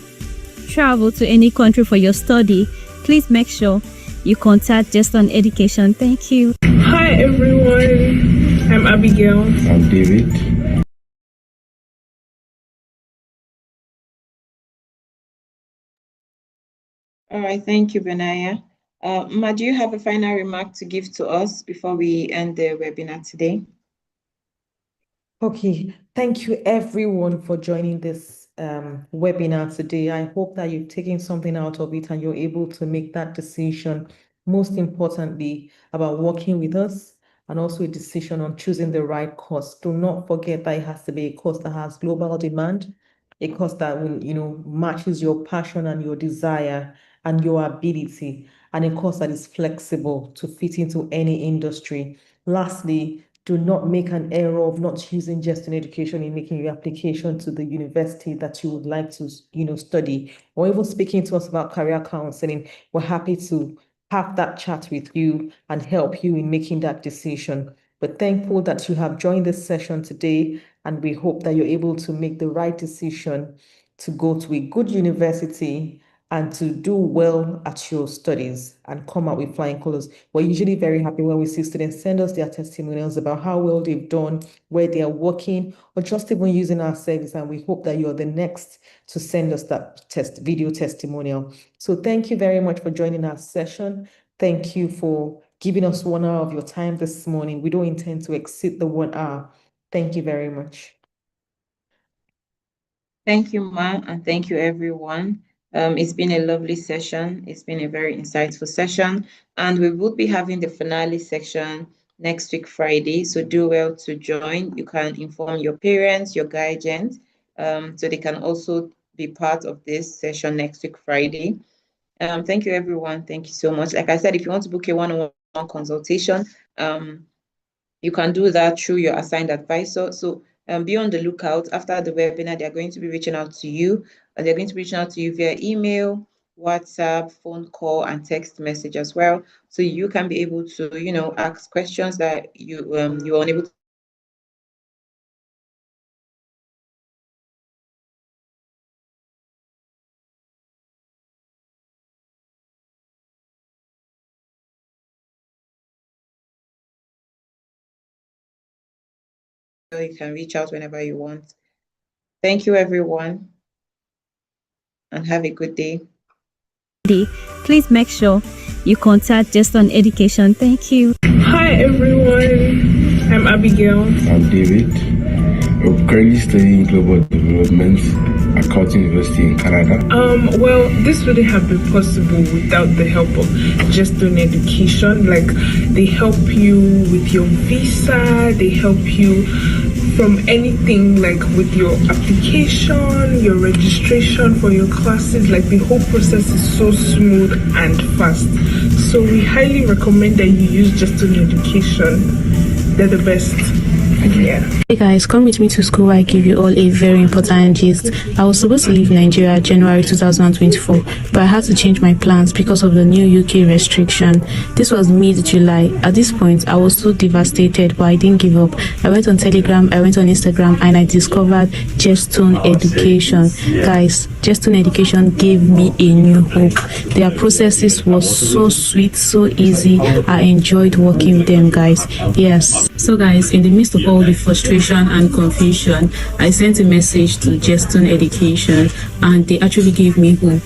travel to any country for your study, please make sure you contact Jeston Education. Thank you. Hi everyone, I'm Abigail. I'm David. All right, thank you, Benaya. Ma, do you have a final remark to give to us before we end the webinar today? Okay, thank you everyone for joining this webinar today. I hope that you've taken something out of it and you're able to make that decision, most importantly, about working with us, and also a decision on choosing the right course. Do not forget that it has to be a course that has global demand, a course that will, matches your passion and your desire and your ability, and a course that is flexible to fit into any industry. Lastly, do not make an error of not using Jeston Education in making your application to the university that you would like to, study, or even speaking to us about career counseling. We're happy to have that chat with you and help you in making that decision. But thankful that you have joined this session today, and we hope that you're able to make the right decision to go to a good university and to do well at your studies and come out with flying colors. We're usually very happy when we see students send us their testimonials about how well they've done, where they are working, or just even using our service. And we hope that you're the next to send us that video testimonial. So thank you very much for joining our session. Thank you for giving us 1 hour of your time this morning. We don't intend to exceed the 1 hour. Thank you very much. Thank you, Ma, and thank you, everyone. It's been a lovely session. It's been a very insightful session, and we will be having the finale section next week Friday. So do well to join. You can inform your parents, your guardians, so they can also be part of this session next week Friday. Thank you, everyone. Thank you so much. Like I said, if you want to book a one-on-one consultation, you can do that through your assigned advisor. So be on the lookout. After the webinar, they're going to be reaching out to you. They're going to be reaching out to you via email, WhatsApp, phone call, and text message as well. So you can be able to, you know, ask questions that you were unable to. You can reach out whenever you want. Thank you, everyone, and have a good day. Please make sure you contact Jeston Education. Thank you. Hi everyone, I'm Abigail. I'm David. I'm currently studying global development at Carleton University in Canada. Well, this wouldn't have been possible without the help of Jeston Education. Like, they help you with your visa, they help you from anything, like with your application, your registration for your classes. Like, the whole process is so smooth and fast. So we highly recommend that you use Jeston Education. They're the best. Yeah. Hey guys, come with me to school where I give you all a very important gist. I was supposed to leave Nigeria January 2024, but I had to change my plans because of the new UK restriction. This was mid-July. At this point, I was so devastated, but I didn't give up. I went on Telegram, I went on Instagram, and I discovered Jeston Education. Guys, Jeston Education gave me a new hope. Their processes was so sweet, so easy. I enjoyed working with them, guys. Yes. So guys, in the midst of all the frustration and confusion, I sent a message to Jeston Education and they actually gave me hope.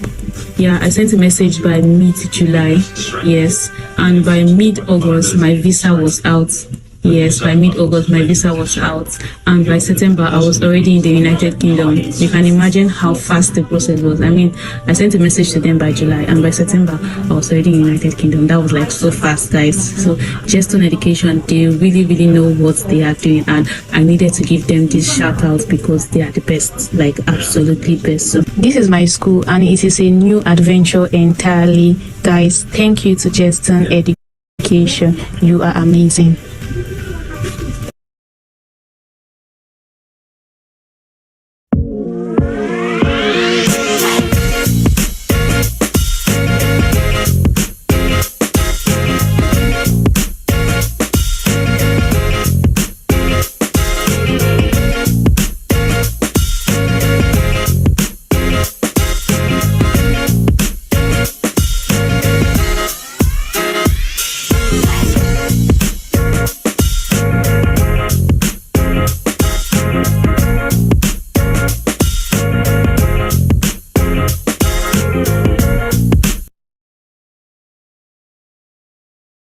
Yeah, I sent a message by mid-July, yes, and by mid-August my visa was out. Yes, by mid-August my visa was out, and by September I was already in the United Kingdom. You can imagine how fast the process was. I mean, I sent a message to them by July, and by September I was already in the United Kingdom. That was like so fast, guys. So Jeston Education, they really know what they are doing, and I needed to give them this shout out because they are the best, like absolutely best. So this is my school, and it is a new adventure entirely, guys. Thank you to Jeston Education. You are amazing.